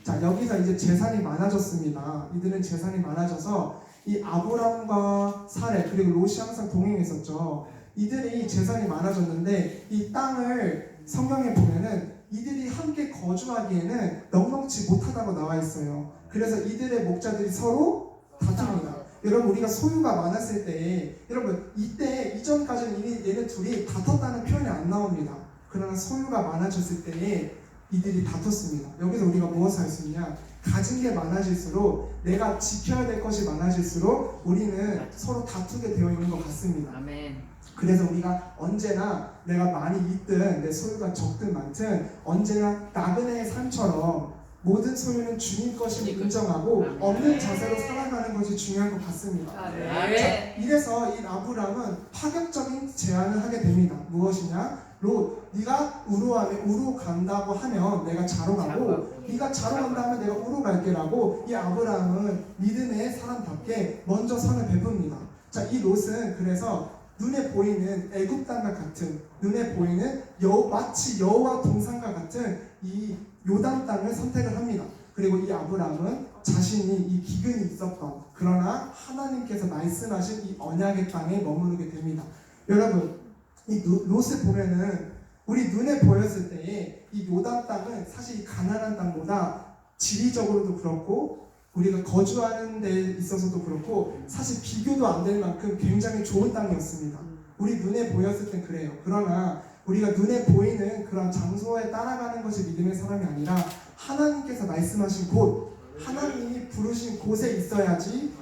자 여기서 이제 재산이 많아졌습니다. 이들은 재산이 많아져서 이 아브람과 사레 그리고 롯이 항상 동행했었죠. 이들이 재산이 많아졌는데 이 땅을 성경에 보면은 이들이 함께 거주하기에는 넉넉지 못하다고 나와 있어요. 그래서 이들의 목자들이 서로 다툽니다. 여러분 우리가 소유가 많았을 때 여러분 이때 이전까지는 얘네 둘이 다퉜다는 표현이 안 나옵니다. 그러나 소유가 많아졌을 때에 이들이 다퉜습니다. 여기서 우리가 무엇을 할 수 있냐? 가진 게 많아질수록 내가 지켜야 될 것이 많아질수록 우리는 서로 다투게 되어 있는 것 같습니다. 아멘. 그래서 우리가 언제나 내가 많이 있든 내 소유가 적든 많든 언제나 나그네의 삶처럼 모든 소유는 주님 것임을 인정하고 없는 자세로 살아가는 것이 중요한 것 같습니다. 아멘. 이래서 이 아브람은 파격적인 제안을 하게 됩니다. 무엇이냐? 롯, 네가 우루 간다고 하면 내가 자로 가고 네가 자로 간다 하면 내가 우루 갈게라고 이 아브람은 믿음의 사람답게 먼저 선을 베풉니다. 자, 이 롯은 그래서 눈에 보이는 애굽 땅과 같은 눈에 보이는 마치 여호와 동산과 같은 이 요단 땅을 선택을 합니다. 그리고 이 아브람은 자신이 이 기근이 있었던 그러나 하나님께서 말씀하신 이 언약의 땅에 머무르게 됩니다. 여러분 이 롯을 보면은 우리 눈에 보였을 때에 이 요단 땅은 사실 이 가나안 땅보다 지리적으로도 그렇고 우리가 거주하는 데 있어서도 그렇고 사실 비교도 안 될 만큼 굉장히 좋은 땅이었습니다. 우리 눈에 보였을 땐 그래요. 그러나 우리가 눈에 보이는 그런 장소에 따라가는 것이 믿음의 사람이 아니라 하나님께서 말씀하신 곳, 하나님이 부르신 곳에 있어야지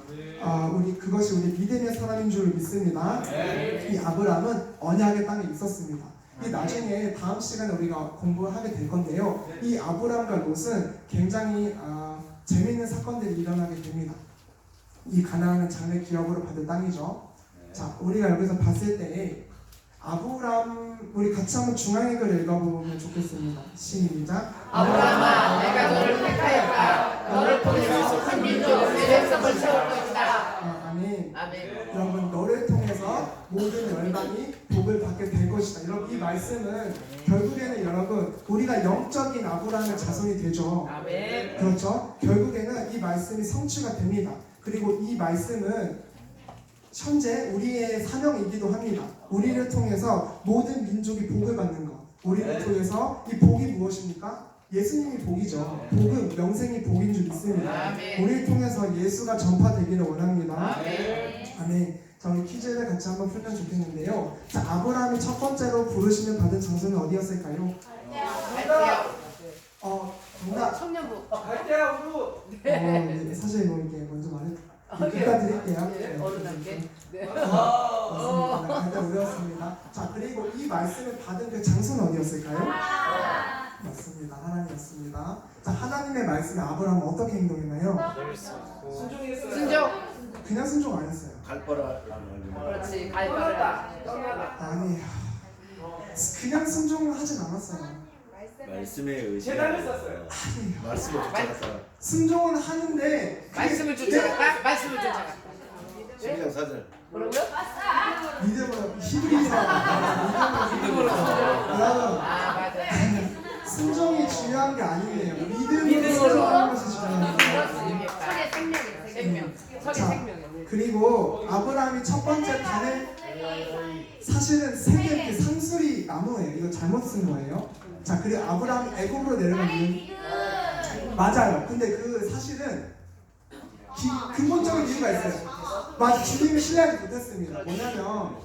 그것이 우리 믿음의 사람인 줄 믿습니다. 이 아브람은 언약의 땅에 있었습니다. 이 나중에 다음 시간에 우리가 공부하게 될 건데요. 이 아브람과 롯은 굉장히 재미있는 사건들이 일어나게 됩니다. 이 가나안은 장래 기업으로 받은 땅이죠. 자, 우리가 여기서 봤을 때 아브람 우리 같이 한번 중앙액을 읽어보면 좋겠습니다. 시작. 아브람아, 내가 너를 택하였다. 너를 통해서 큰 민족을 내 백성을 세울 것이다. 아멘. 아멘. 여러분 너를 통해서 모든 열방이 복을 받게 될 것이다. 여러분 이 말씀은 결국에는 여러분 우리가 영적인 아브라함의 자손이 되죠. 아멘. 그렇죠? 결국에는 이 말씀이 성취가 됩니다. 그리고 이 말씀은 현재 우리의 사명이기도 합니다. 우리를 통해서 모든 민족이 복을 받는 것. 우리를 통해서 이 복이 무엇입니까? 예수님이 복이죠. 복은 영생이 복인 줄 믿습니다. 아멘. 우리를 통해서 예수가 전파되기를 원합니다. 아멘. 아멘. 자, 우리 퀴즈를 같이 한번 풀면 좋겠는데요. 자, 아브라함이 첫 번째로 부르심을 받은 장소는 어디였을까요? 정답. 청년부. 갈대야 우루. 네, 사실 뭐 이렇게 먼저 이따 드릴게요. 어느 단계? 네. 맞습니다. 일단 어려웠습니다. 자, 그리고 이 말씀을 받은 그 장소는 어디였을까요? 맞습니다. 하나님이었습니다. 자, 하나님의 말씀에 아브라함은 어떻게 행동했나요? 순종했어요. 순종. 그냥 순종 안 했어요. 그렇지. 갈바라. 아니, 그냥 순종을 하진 않았어요. 말씀에 의지. 재단을 썼어요. 말씀을 쫓아갔다. 순종은 하는데 말씀을 쫓아갔다. 말씀을 쫓아갔다. 신경 사절. 뭐라고요? 믿음으로 히브리서 믿음으로 순종. 여러분 아 맞아. 중요한 게 아니에요. 믿음으로 하는 것이 중요합니다. 철의 생명이에요. 생명. 철의 자, 생명이에요. 그리고 아브라함이 첫 번째 단을 사실은 세계 그 상수리 나무예요. 이거 잘못 쓴 거예요. 자, 그리고 아브라함이 애굽으로 내려간 이유 맞아요. 근데 그 사실은 근본적인 이유가 있어요. 맞아, 주님을 신뢰하지 못했습니다. 뭐냐면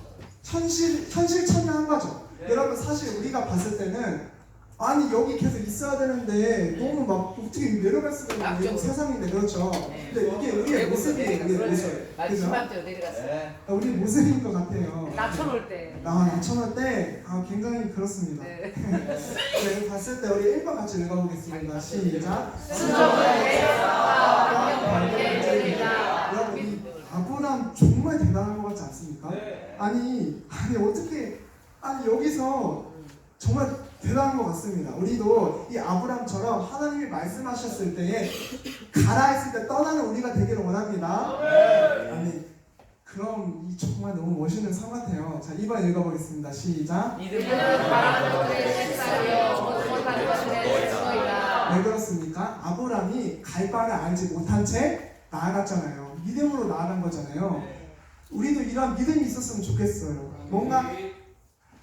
현실천리한 거죠. 여러분 사실 우리가 봤을 때는 아니 여기 계속 있어야 되는데 너무 막 어떻게 내려갈 수가 있는 이 세상인데 그렇죠. 근데 이게 우리의 모습이에요. 우리의 모습. 그죠? 마지막으로 내려갔어요. 우리 모습인 것 같아요. 낮춰놓을 때. 낮춰놓을 때 굉장히 그렇습니다. 네. 네, 봤을 때 우리 1번 같이 읽어보겠습니다. 시작. 수정을 내려서 명령을 드리라. 여러분 이 아브라함 정말 대단한 것 같지 않습니까? 아니 어떻게 여기서 정말 대단한 것 같습니다. 우리도 이 아브라함처럼 하나님이 말씀하셨을 때에 가라 했을 때 떠나는 우리가 되기를 원합니다. 아니 그럼 이 정말 너무 멋있는 삶 같아요. 자 2번 읽어보겠습니다. 시작. 믿음은 바라는 것의 실상이요 못하는 것의 증거이다. 왜 그렇습니까? 아브라함이 갈 바를 알지 못한 채 나아갔잖아요. 믿음으로 나아간 거잖아요. 우리도 이런 믿음이 있었으면 좋겠어요. 뭔가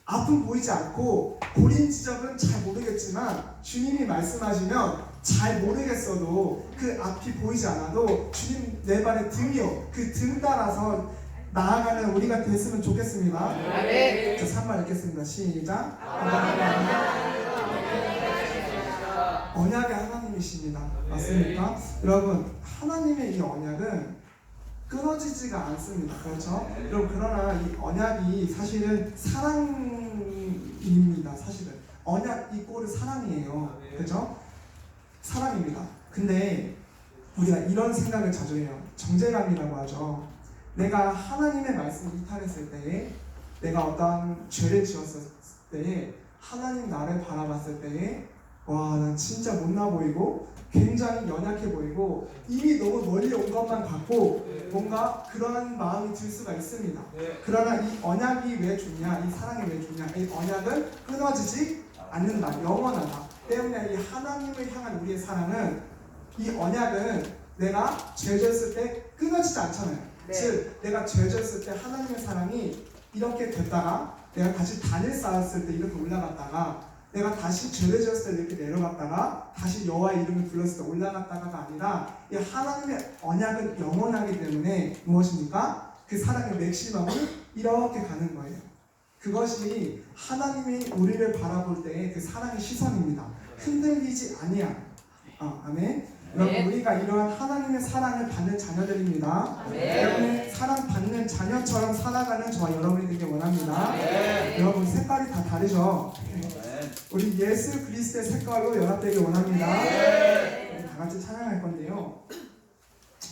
앞은 보이지 않고 고린 지점은 잘 모르겠지만 주님이 말씀하시면 잘 모르겠어도 그 앞이 보이지 않아도 주님 내 발의 등이요 그 등 따라서 나아가는 우리가 됐으면 좋겠습니다. 네. 자 3번 읽겠습니다. 시작. 언약의 하나님이십니다. 맞습니까? 여러분 하나님의 이 언약은 끊어지지가 않습니다. 그렇죠? 여러분 그러나 이 언약이 사실은 사랑입니다. 사실은 언약 이꼬르 사랑이에요. 그렇죠? 사랑입니다. 근데 우리가 이런 생각을 자주 해요. 정죄감이라고 하죠. 내가 하나님의 말씀을 이탈했을 때에 내가 어떤 죄를 지었을 때에 하나님 나를 바라봤을 때에 와, 난 진짜 못나 보이고 굉장히 연약해 보이고 이미 너무 멀리 온 것만 같고 뭔가 그런 마음이 들 수가 있습니다. 그러나 이 언약이 왜 좋냐, 이 사랑이 왜 좋냐, 이 언약은 끊어지지 않는다, 영원하다 때문에 이 하나님을 향한 우리의 사랑은 이 언약은 내가 죄 지었을 때 끊어지지 않잖아요. 네. 즉 내가 죄 지었을 때 하나님의 사랑이 이렇게 됐다가 내가 다시 단을 쌓았을 때 이렇게 올라갔다가 내가 다시 죄를 지었을 때 이렇게 내려갔다가 다시 여호와의 이름을 불렀을 때 올라갔다가가 아니라 이 하나님의 언약은 영원하기 때문에 무엇입니까? 그 사랑의 맥시멈을 이렇게 가는 거예요. 그것이 하나님이 우리를 바라볼 때의 그 사랑의 시선입니다. 흔들리지 아니야. 아멘. 여러분 우리가 이러한 하나님의 사랑을 받는 자녀들입니다. 여러분의 사랑받는 자녀처럼 살아가는 저와 여러분이 되길 원합니다. 여러분 색깔이 다 다르죠? 우리 예수 그리스도의 색깔로 연합되길 원합니다.